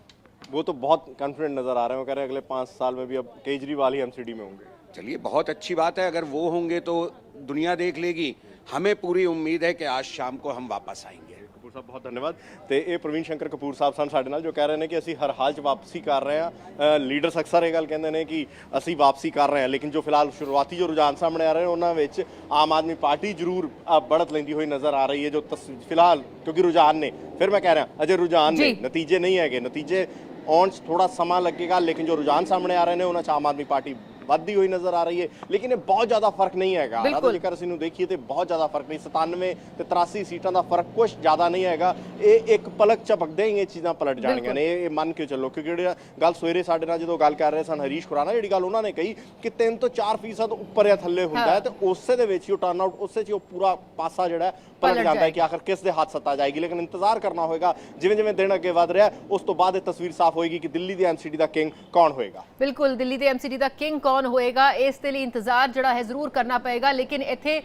Speaker 3: वो तो बहुत कॉन्फिडेंट नजर आ रहे हैं, वो कह रहे हैं अगले 5 साल में भी अब केजरीवाल ही एमसीडी में होंगे।
Speaker 5: चलिए, बहुत अच्छी बात है, अगर वो होंगे तो दुनिया देख लेगी। हमें पूरी उम्मीद है कि आज शाम को हम वापस आएंगे।
Speaker 3: कपूर साहब, बहुत धन्यवाद। तो ये प्रवीण शंकर कपूर साहब सन साडे नाल जो कह रहे हैं कि ਅਸੀਂ हर हाल च वापसी कर रहे हैं। ਲੀਡਰਸ ਅਕਸਰ ਇਹ ਗੱਲ ਕਹਿੰਦੇ ਨੇ ਕਿ ਅਸੀਂ ਵਾਪਸੀ ਕਰ ਰਹੇ ਹਾਂ, ਲੇਕਿਨ ਜੋ ਫਿਲਹਾਲ ਸ਼ੁਰੂਆਤੀ ਜੋ ਰੁਝਾਨ ਸਾਹਮਣੇ ਆ ਰਹੇ ਨੇ ਉਹਨਾਂ ਵਿੱਚ ਆਮ ਆਦਮੀ ਪਾਰਟੀ ਜ਼ਰੂਰ बढ़त ਲੈਂਦੀ ਹੋਈ ਨਜ਼ਰ ਆ ਰਹੀ ਹੈ। ਜੋ ਫਿਲਹਾਲ ਕਿਉਂਕਿ ਰੁਝਾਨ ਨੇ, ਫਿਰ ਮੈਂ ਕਹਿ ਰਿਹਾ ਅਜੇ ਰੁਝਾਨ ਨੇ, ਨਤੀਜੇ ਨਹੀਂ ਹੈਗੇ। ਨਤੀਜੇ ਆਉਣ 'ਚ ਥੋੜਾ ਸਮਾਂ ਲੱਗੇਗਾ, ਲੇਕਿਨ ਜੋ ਰੁਝਾਨ ਸਾਹਮਣੇ ਆ ਰਹੇ ਨੇ ਉਹਨਾਂ 'ਚ ਆਮ ਆਦਮੀ ਪਾਰਟੀ ਵੱਧਦੀ ਹੋਈ ਨਜ਼ਰ ਆ ਰਹੀ ਹੈ। ਲੇਕਿਨ ਇਹ ਬਹੁਤ ਜ਼ਿਆਦਾ ਫਰਕ ਨਹੀਂ ਹੈਗਾ, ਹਾਲਾਂਕਿ ਜੇਕਰ ਅਸੀਂ ਨੂੰ ਦੇਖੀਏ ਤੇ ਬਹੁਤ ਜ਼ਿਆਦਾ ਫਰਕ ਨਹੀਂ, 97 ਤੇ 83 ਸੀਟਾਂ ਦਾ ਫਰਕ ਕੁਝ ਜ਼ਿਆਦਾ ਨਹੀਂ ਹੈਗਾ। ਇਹ ਇੱਕ ਪਲਕ ਝਪਕਦੇ ਹੀ ਇਹ ਚੀਜ਼ਾਂ ਪਲਟ ਜਾਣਗੀਆਂ ਨੇ, ਇਹ ਮੰਨ ਕੇ ਚੱਲੋ। ਕਿਉਂਕਿ ਜਿਹੜੀ ਗੱਲ ਸਵੇਰੇ ਸਾਡੇ ਨਾਲ ਜਦੋਂ ਗੱਲ ਕਰ ਰਹੇ ਸਨ ਹਰੀਸ਼ ਖੁਰਾਨਾ, ਜਿਹੜੀ ਗੱਲ ਉਹਨਾਂ ਨੇ ਕਹੀ ਕਿ 3 ਤੋਂ 4% ਉੱਪਰ ਜਾਂ ਥੱਲੇ ਹੁੰਦਾ ਹੈ ਤੇ ਉਸੇ ਦੇ ਵਿੱਚ ਹੀ ਉਹ ਟਰਨ ਆਊਟ, ਉਸੇ 'ਚ ਉਹ ਪੂਰਾ ਪਾਸਾ ਜਿਹੜਾ ਪਲਟ ਜਾਂਦਾ ਹੈ ਕਿ ਆਖਰ ਕਿਸ ਦੇ ਹੱਥ ਸੱਤਾ ਜਾਏਗੀ। ਲੇਕਿਨ ਇੰਤਜ਼ਾਰ ਕਰਨਾ ਹੋਏਗਾ, ਜਿਵੇਂ ਜਿਵੇਂ ਦਿਨ ਅੱਗੇ ਵਧ ਰਿਹਾ ਉਸ ਤੋਂ ਬਾਅਦ ਇਹ ਤਸਵੀਰ ਸਾਫ਼ ਹੋਏਗੀ ਕਿ ਦਿੱਲੀ ਦੀ ਐਮਸੀਡੀ ਦਾ ਕਿੰਗ ਕੌਣ ਹੋਏਗਾ।
Speaker 1: ਬਿਲਕੁਲ, ਦਿੱਲੀ ਦੇ ਐਮਸੀਡੀ ਦਾ ਕਿੰਗ ਕੌਣ ਹੋਏਗਾ, ਇਸ ਦੇ ਲਈ ਇੰਤਜ਼ਾਰ ਜਿਹੜਾ ਹੈ ਜ਼ਰੂਰ ਕਰਨਾ ਪਏਗਾ। ਲੇਕਿਨ ਇੱਥੇ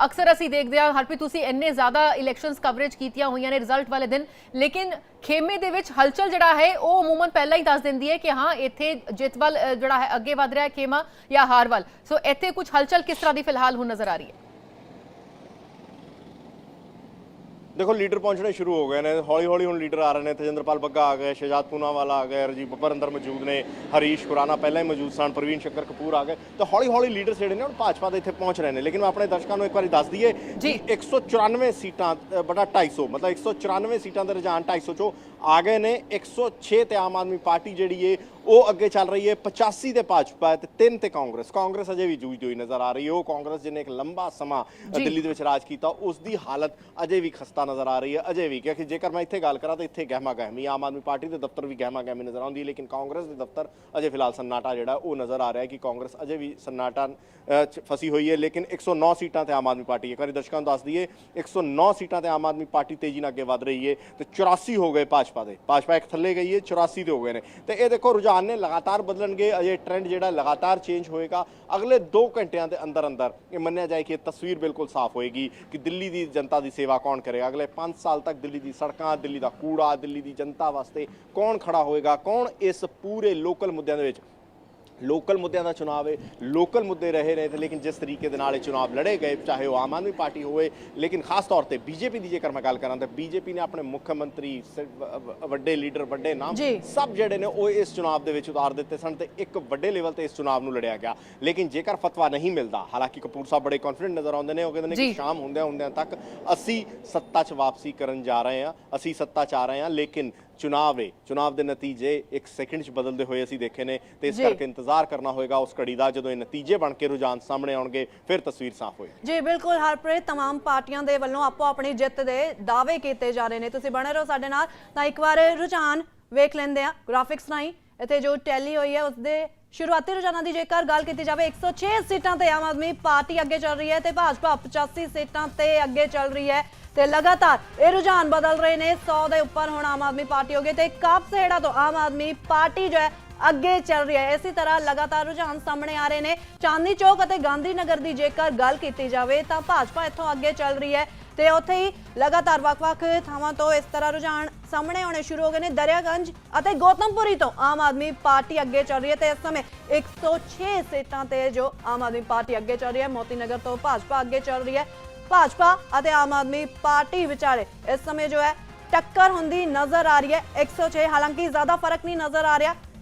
Speaker 1: ਅਕਸਰ ਅਸੀਂ ਦੇਖਦੇ ਹਾਂ ਹਰਪ੍ਰੀਤ, ਤੁਸੀਂ ਇੰਨੇ ਜ਼ਿਆਦਾ ਇਲੈਕਸ਼ਨਸ ਕਵਰੇਜ ਕੀਤੀਆਂ ਹੋਈਆਂ ਨੇ ਰਿਜ਼ਲਟ ਵਾਲੇ ਦਿਨ, ਲੇਕਿਨ ਖੇਮੇ ਦੇ ਵਿੱਚ ਹਲਚਲ ਜਿਹੜਾ ਹੈ ਉਹ ਅਮੂਮਨ ਪਹਿਲਾਂ ਹੀ ਦੱਸ ਦਿੰਦੀ ਹੈ ਕਿ ਹਾਂ ਇੱਥੇ ਜਿੱਤ ਵੱਲ ਜਿਹੜਾ ਹੈ ਅੱਗੇ ਵਧ ਰਿਹਾ ਹੈ ਖੇਮਾ ਜਾਂ ਹਾਰ ਵੱਲ। ਸੋ ਇੱਥੇ ਕੁਝ ਹਲਚਲ ਕਿਸ ਤਰ੍ਹਾਂ ਦੀ ਫਿਲਹਾਲ ਹੁਣ ਨਜ਼ਰ ਆ ਰਹੀ ਹੈ?
Speaker 3: देखो लीडर पहुंचने शुरू हो गए ने, हौली हौली हम लीडर आ रहे हैं। तेजिंदरपाल बग्गा आ गए, शहजाद पूनावाला आ गए, राजीव बब्बर अंदर मौजूद ने, हरीश खुराना पहले ही मौजूद सन, प्रवीण शक्कर कपूर आ गए। तो हौली हौली लीडर ਜਿਹੜੇ ਨੇ ਹੁਣ ਭਾਜਪਾ ਦੇ ਇੱਥੇ ਪਹੁੰਚ ਰਹੇ ਨੇ। ਲੇਕਿਨ ਮੈਂ ਆਪਣੇ ਦਰਸ਼ਕਾਂ ਨੂੰ ਇੱਕ ਵਾਰੀ ਦੱਸ ਦਈਏ ਜੀ, 194 ਸੀਟਾਂ ਬਟਾ 250, ਮਤਲਬ 194 ਸੀਟਾਂ ਦਾ ਰੁਝਾਨ 250 ਚੋਂ ਆ ਗਏ ਨੇ। 106 ਤੇ ਆਮ ਆਦਮੀ ਪਾਰਟੀ ਜਿਹੜੀ ਏ ਉਹ ਅੱਗੇ ਚੱਲ ਰਹੀ ਹੈ, 85 ਤੇ ਭਾਜਪਾ ਤੇ 3 ਤੇ ਕਾਂਗਰਸ। ਕਾਂਗਰਸ ਅਜੇ ਵੀ ਜੂਝਦੀ ਹੋਈ ਨਜ਼ਰ ਆ ਰਹੀ ਹੈ। ਉਹ ਕਾਂਗਰਸ ਜਿਹਨੇ ਇੱਕ ਲੰਬਾ ਸਮਾਂ ਦਿੱਲੀ ਦੇ ਵਿੱਚ ਰਾਜ ਕੀਤਾ, ਉਸ ਦੀ ਹਾਲਤ ਅਜੇ ਵੀ ਖਸਤਾ ਨਜ਼ਰ ਆ ਰਹੀ ਹੈ। ਅਜੇ ਵੀ ਕਿਉਂਕਿ ਜੇਕਰ ਮੈਂ ਇੱਥੇ ਗੱਲ ਕਰਾਂ ਤਾਂ ਇੱਥੇ ਗਹਿਮਾ ਗਹਿਮੀ, ਆਮ ਆਦਮੀ ਪਾਰਟੀ ਦੇ ਦਫ਼ਤਰ ਵੀ ਗਹਿਮਾ ਗਹਿਮੀ ਨਜ਼ਰ ਆਉਂਦੀ ਹੈ, ਲੇਕਿਨ ਕਾਂਗਰਸ ਦੇ ਦਫ਼ਤਰ ਅਜੇ ਫਿਲਹਾਲ ਸੰਨਾਟਾ ਜਿਹੜਾ ਉਹ ਨਜ਼ਰ ਆ ਰਿਹਾ ਹੈ ਕਿ ਕਾਂਗਰਸ ਅਜੇ ਵੀ ਸੰਨਾਟਾ ਫਸੀ ਹੋਈ ਹੈ। ਲੇਕਿਨ 109 ਸੀਟਾਂ ਤੇ ਆਮ ਆਦਮੀ ਪਾਰਟੀ, ਇੱਕ ਵਾਰੀ ਦਰਸ਼ਕਾਂ ਨੂੰ ਦੱਸ ਦਈਏ 109 ਸੀਟਾਂ ਤੇ ਆਮ ਆਦਮੀ ਪਾਰਟੀ ਤੇਜ਼ੀ ਨਾਲ ਅੱਗੇ ਵਧ ਰਹੀ ਹੈ ਤੇ 84 ਹੋ ਗਏ ਭਾਜਪਾ ਦੇ। ਭਾਜਪਾ ਇੱਕ ਥੱਲੇ ਗਈ ਹੈ, 84 ਤੇ ਹੋ ਗਏ ਨੇ। ਤੇ ਇਹ ਦੇਖੋ ਰੁਝਾਨ ਨੇ ਲਗਾਤਾਰ ਬਦਲਣਗੇ, ਅਜੇ ਟ੍ਰੈਂਡ ਜਿਹੜਾ ਲਗਾਤਾਰ ਚੇਂਜ ਹੋਏਗਾ। ਅਗਲੇ 2 ਘੰਟਿਆਂ ਦੇ ਅੰਦਰ ਅੰਦਰ ਇਹ ਮੰਨਿਆ ਜਾਏ ਕਿ ਇਹ ਤਸਵੀਰ ਬਿਲਕੁਲ ਸਾਫ਼ ਹੋਏਗੀ ਕਿ ਦਿੱਲੀ ਦੀ ਜਨਤਾ ਦੀ ਸੇਵਾ ਕੌਣ ਕਰੇਗਾ। ਅਗਲੇ 5 ਸਾਲ ਤੱਕ ਦਿੱਲੀ ਦੀ ਸੜਕਾਂ, ਦਿੱਲੀ ਦਾ ਕੂੜਾ, ਦਿੱਲੀ ਦੀ ਜਨਤਾ ਵਾਸਤੇ ਕੌਣ ਖੜਾ ਹੋਏਗਾ, ਕੌਣ ਇਸ ਪੂਰੇ ਲੋਕਲ ਮੁੱਦਿਆਂ ਦੇ ਵਿੱਚ, ਲੋਕਲ ਮੁੱਦਿਆਂ ਦਾ ਚੁਣਾਵ ਹੈ, ਲੋਕਲ ਮੁੱਦੇ ਰਹੇ ਨੇ। ਤੇ ਲੇਕਿਨ ਜਿਸ ਤਰੀਕੇ ਦੇ ਨਾਲ ਇਹ ਚੁਣਾਵ ਲੜੇ ਗਏ, ਚਾਹੇ ਉਹ ਆਮ ਆਦਮੀ ਪਾਰਟੀ ਹੋਵੇ, ਲੇਕਿਨ ਖਾਸ ਤੌਰ ਤੇ ਬੀਜੇਪੀ ਦੀ ਜੇਕਰ ਮੈਂ ਗੱਲ ਕਰਾਂ ਤਾਂ ਬੀਜੇਪੀ ਨੇ ਆਪਣੇ ਮੁੱਖ ਮੰਤਰੀ, ਵੱਡੇ ਲੀਡਰ, ਵੱਡੇ ਨਾਮ ਸਭ ਜਿਹੜੇ ਨੇ ਉਹ ਇਸ ਚੁਣਾਵ ਦੇ ਵਿੱਚ ਉਤਾਰ ਦਿੱਤੇ ਸਨ ਤੇ ਇੱਕ ਵੱਡੇ ਲੈਵਲ ਤੇ ਇਸ ਚੁਣਾਵ ਨੂੰ ਲੜਿਆ ਗਿਆ। ਲੇਕਿਨ ਜੇਕਰ ਫਤਵਾ ਨਹੀਂ ਮਿਲਦਾ, ਹਾਲਾਂਕਿ ਕਪੂਰ ਸਾਹਿਬ ਬੜੇ ਕੌਨਫੀਡੈਂਟ ਨਜ਼ਰ ਆਉਂਦੇ ਨੇ, ਉਹ ਕਹਿੰਦੇ ਨੇ ਕਿ ਸ਼ਾਮ ਹੁੰਦਿਆਂ ਤੱਕ ਅਸੀਂ ਸੱਤਾ 'ਚ ਵਾਪਸੀ ਕਰਨ ਜਾ ਰਹੇ ਹਾਂ, ਅਸੀਂ ਸੱਤਾ 'ਚ ਆ ਰਹੇ ਹਾਂ। ਲੇਕਿਨ ਚੁਣਾਵ ਦੇ ਨਤੀਜੇ 1 ਸੈਕਿੰਡ 'ਚ ਬਦਲਦੇ ਹੋਏ ਅਸੀਂ ਦੇਖੇ ਨੇ ਤੇ ਇਸ ਕਰਕੇ ਇੰਤਜ਼ਾਰ ਕਰਨਾ ਹੋਏਗਾ ਉਸ ਘੜੀ ਦਾ ਜਦੋਂ ਇਹ ਨਤੀਜੇ ਬਣ ਕੇ ਰੁਝਾਨ ਸਾਹਮਣੇ ਆਉਣਗੇ, ਫਿਰ ਤਸਵੀਰ ਸਾਫ਼ ਹੋਏਗੀ।
Speaker 2: ਜੀ ਬਿਲਕੁਲ ਹਰਪ੍ਰੀਤ, तमाम ਪਾਰਟੀਆਂ ਦੇ ਵੱਲੋਂ ਆਪੋ ਆਪਣੀ ਜਿੱਤ ਦੇ ਦਾਅਵੇ ਕੀਤੇ ਜਾ ਰਹੇ ਨੇ। ਤੁਸੀਂ ਬਣੇ ਰਹੋ ਸਾਡੇ ਨਾਲ ਤਾਂ ਇੱਕ ਵਾਰ ਰੁਝਾਨ ਵੇਖ ਲੈਂਦੇ ਆ ਗ੍ਰਾਫਿਕਸ ਰਾਹੀਂ। ਇੱਥੇ ਜੋ ਟੈਲੀ ਹੋਈ ਹੈ ਉਸਦੇ ਸ਼ੁਰੂਆਤੀ ਰੁਝਾਨਾਂ ਦੀ ਜੇਕਰ ਗੱਲ ਕੀਤੀ ਜਾਵੇ 106 ਸੀਟਾਂ ਤੇ ਆਮ ਆਦਮੀ ਪਾਰਟੀ ਅੱਗੇ ਚੱਲ ਰਹੀ ਹੈ ਤੇ ਭਾਜਪਾ 85 ਸੀਟਾਂ ਤੇ ਅੱਗੇ ਚੱਲ ਰਹੀ ਹੈ ਤੇ ਲਗਾਤਾਰ ਇਹ ਰੁਝਾਨ ਬਦਲ ਰਹੇ ਨੇ। 100 ਦੇ ਉੱਪਰ ਹੁਣ ਆਮ ਆਦਮੀ ਪਾਰਟੀ ਹੋ ਗਈ ਤੇ ਕਾਪਸੇੜਾ ਤੋਂ ਆਮ ਆਦਮੀ ਪਾਰਟੀ ਜੋ ਹੈ ਅੱਗੇ ਚੱਲ ਰਹੀ ਹੈ। ਇਸੇ ਤਰ੍ਹਾਂ ਲਗਾਤਾਰ ਰੁਝਾਨ ਸਾਹਮਣੇ ਆ ਰਹੇ ਨੇ। ਚਾਂਦਨੀ ਚੌਕ ਅਤੇ ਗਾਂਧੀ ਨਗਰ ਦੀ ਜੇਕਰ ਗੱਲ ਕੀਤੀ ਜਾਵੇ ਤਾਂ ਭਾਜਪਾ ਇੱਥੋਂ ਅੱਗੇ ਚੱਲ ਰਹੀ ਹੈ ਤੇ ਉੱਥੇ ਹੀ ਲਗਾਤਾਰ ਵੱਖ-ਵੱਖ ਥਾਵਾਂ ਤੋਂ ਇਸ ਤਰ੍ਹਾਂ ਰੁਝਾਨ ਸਾਹਮਣੇ ਆਉਣੇ ਸ਼ੁਰੂ ਹੋ ਗਏ ਨੇ। ਦਰਿਆਗੰਜ ਅਤੇ ਗੌਤਮਪੁਰੀ ਤੋਂ ਆਮ ਆਦਮੀ ਪਾਰਟੀ ਅੱਗੇ ਚੱਲ ਰਹੀ ਹੈ ਤੇ ਇਸ ਸਮੇਂ 106 ਸੀਟਾਂ ਤੇ ਜੋ ਆਮ ਆਦਮੀ ਪਾਰਟੀ ਅੱਗੇ ਚੱਲ ਰਹੀ ਹੈ। ਮੋਤੀ ਨਗਰ ਤੋਂ ਭਾਜਪਾ ਅੱਗੇ ਚੱਲ ਰਹੀ ਹੈ। ਭਾਜਪਾ ਅਤੇ ਆਮ ਆਦਮੀ ਪਾਰਟੀ ਵਿਚਾਲੇ ਇਸ ਸਮੇਂ ਜੋ ਹੈ ਟੱਕਰ ਹੁੰਦੀ ਨਜ਼ਰ ਆ ਰਹੀ ਹੈ। 106, ਹਾਲਾਂਕਿ ਜ਼ਿਆਦਾ ਫਰਕ ਨਹੀਂ ਨਜ਼ਰ ਆ ਰਿਹਾ।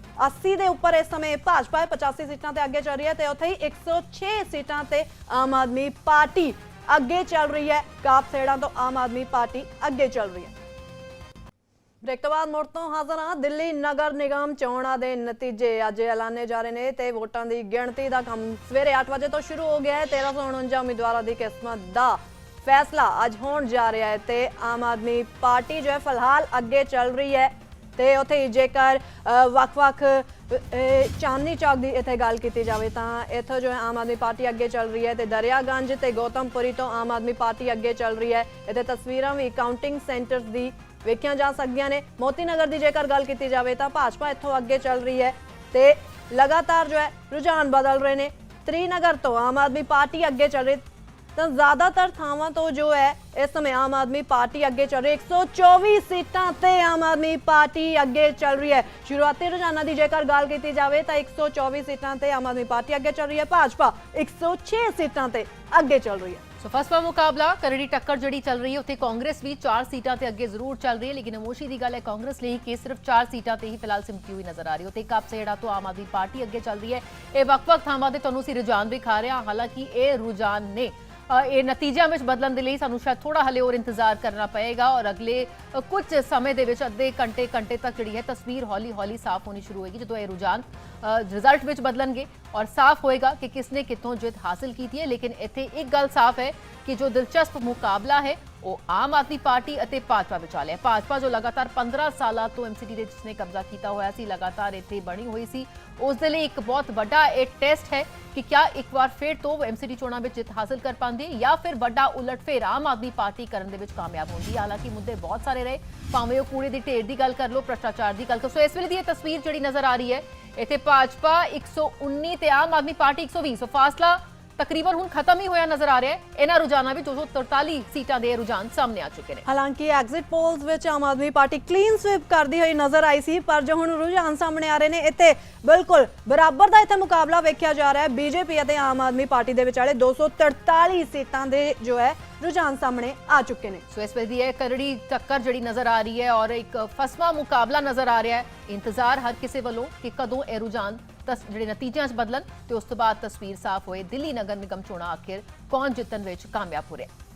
Speaker 2: 80 ਦੇ ਉੱਪਰ ਇਸ ਸਮੇਂ ਭਾਜਪਾ 85 ਸੀਟਾਂ ਤੇ ਅੱਗੇ ਚੱਲ ਰਹੀ ਹੈ ਤੇ ਉੱਥੇ ਹੀ 106 ਸੀਟਾਂ ਤੇ ਆਮ ਆਦਮੀ ਪਾਰਟੀ ਅੱਗੇ ਚੱਲ ਰਹੀ ਹੈ। ਕਾਪਸੇੜਾ ਤੋਂ ਆਮ ਆਦਮੀ ਪਾਰਟੀ ਅੱਗੇ ਚੱਲ ਰਹੀ ਹੈ। ਬ੍ਰੇਕ ਤੋਂ ਬਾਅਦ ਮੁੜ ਤੋਂ ਹਾਜ਼ਰ ਹਾਂ। ਦਿੱਲੀ ਨਗਰ ਨਿਗਮ ਚੋਣਾਂ ਦੇ ਨਤੀਜੇ ਅੱਜ ਐਲਾਨੇ ਜਾ ਰਹੇ ਨੇ ਤੇ ਵੋਟਾਂ ਦੀ ਗਿਣਤੀ ਦਾ ਕੰਮ ਸਵੇਰੇ 8 ਵਜੇ ਤੋਂ ਸ਼ੁਰੂ ਹੋ ਗਿਆ ਹੈ। 1349 ਉਮੀਦਵਾਰਾਂ ਦੀ ਕਿਸਮਤ ਦਾ ਫੈਸਲਾ ਅੱਜ ਹੋਣ ਜਾ ਰਿਹਾ ਹੈ ਤੇ ਆਮ ਆਦਮੀ ਪਾਰਟੀ ਜੋ ਹੈ ਫਿਲਹਾਲ ਅੱਗੇ ਚੱਲ ਰਹੀ ਹੈ ਤੇ ਉੱਥੇ ਜੇਕਰ ਵੱਖ-ਵੱਖ ਚਾਂਦਨੀ ਚੌਕ ਦੀ ਇੱਥੇ ਗੱਲ ਕੀਤੀ ਜਾਵੇ ਤਾਂ ਇੱਥੋਂ ਜੋ ਹੈ ਆਮ ਆਦਮੀ ਪਾਰਟੀ ਅੱਗੇ ਚੱਲ ਰਹੀ ਹੈ ਤੇ ਦਰਿਆਗੰਜ ਤੇ ਗੌਤਮਪੁਰੀ ਤੋਂ ਆਮ ਆਦਮੀ ਪਾਰਟੀ ਅੱਗੇ ਚੱਲ ਰਹੀ ਹੈ। ਇੱਥੇ ਤਸਵੀਰਾਂ ਵੀ ਕਾਊਂਟਿੰਗ ਸੈਂਟਰਸ ਦੀ ਵੇਖੀਆਂ ਜਾ ਸਕਦੀਆਂ ਨੇ। ਮੋਤੀ ਨਗਰ ਦੀ ਜੇਕਰ ਗੱਲ ਕੀਤੀ ਜਾਵੇ ਤਾਂ ਭਾਜਪਾ ਇੱਥੋਂ ਅੱਗੇ ਚੱਲ ਰਹੀ ਹੈ ਤੇ ਲਗਾਤਾਰ ਜੋ ਹੈ ਰੁਝਾਨ ਬਦਲ ਰਹੇ ਨੇ। ਤ੍ਰਿਨਗਰ ਤੋਂ ਆਮ ਆਦਮੀ ਪਾਰਟੀ ਅੱਗੇ ਚੱਲ ਰਹੀ ਤਾਂ ਜ਼ਿਆਦਾਤਰ ਥਾਵਾਂ ਤੋਂ ਜੋ ਹੈ ਇਸ ਸਮੇਂ ਆਮ ਆਦਮੀ ਪਾਰਟੀ ਅੱਗੇ ਚੱਲ ਰਹੀ ਹੈ। 124 ਸੀਟਾਂ ਤੇ ਆਮ ਆਦਮੀ ਪਾਰਟੀ ਅੱਗੇ ਚੱਲ ਰਹੀ ਹੈ। ਸ਼ੁਰੂਆਤੀ ਰੁਝਾਨਾਂ ਦੀ ਜੇਕਰ ਗੱਲ ਕੀਤੀ ਜਾਵੇ ਤਾਂ 124 ਸੀਟਾਂ ਤੇ ਆਮ ਆਦਮੀ ਪਾਰਟੀ ਅੱਗੇ ਚੱਲ ਰਹੀ ਹੈ। ਭਾਜਪਾ 106 ਸੀਟਾਂ ਤੇ ਅੱਗੇ ਚੱਲ ਰਹੀ ਹੈ।
Speaker 1: ਸੋ ਫਸਵਾ ਮੁਕਾਬਲਾ ਕਰੜੀ ਟੱਕਰ ਜਿਹੜੀ ਚੱਲ ਰਹੀ ਹੈ ਉੱਥੇ ਕਾਂਗਰਸ ਵੀ 4 ਸੀਟਾਂ ਤੇ ਅੱਗੇ ਜ਼ਰੂਰ ਚੱਲ ਰਹੀ ਹੈ। ਲੇਕਿਨ ਨਮੋਸ਼ੀ ਦੀ ਗੱਲ ਹੈ ਕਾਂਗਰਸ ਲਈ ਕਿ ਸਿਰਫ 4 ਸੀਟਾਂ ਤੇ ਹੀ ਫਿਲਹਾਲ ਸਿਮਟੀ ਹੋਈ ਨਜ਼ਰ ਆ ਰਹੀ ਹੈ। ਉੱਥੇ ਕਾਪਸੇੜਾ ਤੋਂ ਆਮ ਆਦਮੀ ਪਾਰਟੀ ਅੱਗੇ ਚੱਲ ਰਹੀ ਹੈ। ਇਹ ਵੱਖ-ਵੱਖ ਥਾਵਾਂ ਤੇ ਤੁਹਾਨੂੰ ਅਸੀਂ ਰੁਝਾਨ ਦਿਖਾ ਰਹੇ ਹਾਂ। ਹਾਲਾਂਕਿ ਇਹ ਰੁਝਾਨ ਨੇ ਇਹ ਨਤੀਜਿਆਂ ਵਿੱਚ ਬਦਲਣ ਦੇ ਲਈ ਸਾਨੂੰ ਸ਼ਾਇਦ ਥੋੜਾ ਹਲੇ ਹੋਰ ਇੰਤਜ਼ਾਰ ਕਰਨਾ ਪਏਗਾ ਔਰ ਅਗਲੇ ਕੁਝ ਸਮੇਂ ਦੇ ਵਿੱਚ ਅੱਧੇ ਘੰਟੇ ਤੱਕ ਜਿਹੜੀ ਹੈ ਤਸਵੀਰ ਹੌਲੀ ਸਾਫ਼ ਹੋਣੀ ਸ਼ੁਰੂ ਹੋਏਗੀ ਜਦੋਂ ਇਹ ਰੁਝਾਨ ਰਿਜ਼ਲਟ ਵਿੱਚ ਬਦਲਣਗੇ ਔਰ ਸਾਫ਼ ਹੋਏਗਾ ਕਿ ਕਿਸਨੇ ਕਿੱਥੋਂ ਜਿੱਤ ਹਾਸਲ ਕੀਤੀ ਹੈ। ਲੇਕਿਨ ਇੱਥੇ ਇੱਕ ਗੱਲ ਸਾਫ਼ ਹੈ ਕਿ ਜੋ ਦਿਲਚਸਪ ਮੁਕਾਬਲਾ ਹੈ ਉਹ ਆਮ ਆਦਮੀ ਪਾਰਟੀ ਅਤੇ ਭਾਜਪਾ ਵਿਚਾਲੇ ਹੈ। ਭਾਜਪਾ ਜੋ ਲਗਾਤਾਰ 15 ਸਾਲਾਂ ਤੋਂ ਐਮਸੀਡੀ ਦੇ ਜਿਸਨੇ ਕਬਜ਼ਾ ਕੀਤਾ ਹੋਇਆ ਸੀ, ਲਗਾਤਾਰ ਇੱਥੇ ਬਣੀ ਹੋਈ ਸੀ, ਉਸ ਦੇ ਲਈ ਇੱਕ ਬਹੁਤ ਵੱਡਾ ਇਹ ਟੈਸਟ ਹੈ ਕਿ ਕਿਆ ਇੱਕ ਵਾਰ ਫਿਰ ਤੋਂ ਐਮਸੀਡੀ ਚੋਣਾਂ ਵਿੱਚ ਜਿੱਤ ਹਾਸਲ ਕਰ ਪਾਉਂਦੀ ਹੈ ਜਾਂ ਫਿਰ ਵੱਡਾ ਉਲਟਫੇਰ ਆਮ ਆਦਮੀ ਪਾਰਟੀ ਕਰਨ ਦੇ ਵਿੱਚ ਕਾਮਯਾਬ ਹੁੰਦੀ ਹੈ। ਹਾਲਾਂਕਿ ਮੁੱਦੇ ਬਹੁਤ ਸਾਰੇ ਰਹੇ, ਭਾਵੇਂ ਉਹ ਕੂੜੇ ਦੀ ਢੇਰ ਦੀ ਗੱਲ ਕਰ ਲਓ, ਭ੍ਰਸ਼ਟਾਚਾਰ ਦੀ ਗੱਲ ਕਰ ਸੋ ਇਸ ਵੇਲੇ ਦੀ ਇਹ ਤਸਵੀਰ ਜਿਹੜੀ ਨਜ਼ਰ ਆ ਰਹੀ ਹੈ ਇੱਥੇ ਭਾਜਪਾ 119 ਤੇ ਆਮ ਆਦਮੀ ਪਾਰਟੀ 120 ਸੋ ਫਾਸਲਾ ਤਕਰੀਬਨ ਹੁਣ ਖਤਮ ਹੀ ਹੋਇਆ ਨਜ਼ਰ ਆ ਰਿਹਾ ਹੈ। ਇਹਨਾਂ ਰੁਝਾਨਾਂ ਵਿੱਚ 243 ਸੀਟਾਂ ਦੇ ਰੁਝਾਨ ਸਾਹਮਣੇ ਆ ਚੁੱਕੇ ਨੇ।
Speaker 2: ਹਾਲਾਂਕਿ ਐਗਜ਼ਿਟ ਪੋਲਸ ਵਿੱਚ Aam Aadmi party clean SVEEP ਕਰਦੀ ਹੋਈ ਨਜ਼ਰ ਆਈ ਸੀ, ਪਰ ਜੋ ਹੁਣ ਰੁਝਾਨ ਸਾਹਮਣੇ ਆ ਰਹੇ ਨੇ ਇੱਥੇ ਬਿਲਕੁਲ ਬਰਾਬਰ ਦਾ ਇੱਥੇ ਮੁਕਾਬਲਾ ਵੇਖਿਆ ਜਾ ਰਿਹਾ ਹੈ। ਬੀਜੇਪੀ ਅਤੇ ਆਮ ਆਦਮੀ ਪਾਰਟੀ ਦੇ ਵਿਚਾਲੇ 243 ਸੀਟਾਂ ਦੇ ਜੋ ਹੈ ਰੁਝਾਨ ਸਾਹਮਣੇ ਆ ਚੁੱਕੇ ਨੇ।
Speaker 1: ਸੋ ਇਸ ਵੇਲੇ ਦੀ ਇਹ ਕਰੜੀ ਟੱਕਰ ਜਿਹੜੀ ਨਜ਼ਰ ਆ ਰਹੀ ਹੈ ਔਰ ਇੱਕ ਫਸਵਾ ਮੁਕਾਬਲਾ ਨਜ਼ਰ ਆ ਰਿਹਾ ਹੈ। ਇੰਤਜ਼ਾਰ ਹਰ ਕਿਸੇ ਵੱਲੋਂ ਕਿ ਕਦੋਂ ਇਹ ਰੁਝਾਨ ਜਿਹੜੇ ਨਤੀਜਿਆਂ 'ਚ ਬਦਲਣ ਤੇ ਉਸ ਤੋਂ ਬਾਅਦ ਤਸਵੀਰ ਸਾਫ਼ ਹੋਏ ਦਿੱਲੀ ਨਗਰ ਨਿਗਮ ਚੋਣਾਂ ਆਖਿਰ ਕੌਣ ਜਿੱਤਣ ਵਿੱਚ ਕਾਮਯਾਬ ਹੋ ਰਿਹਾ।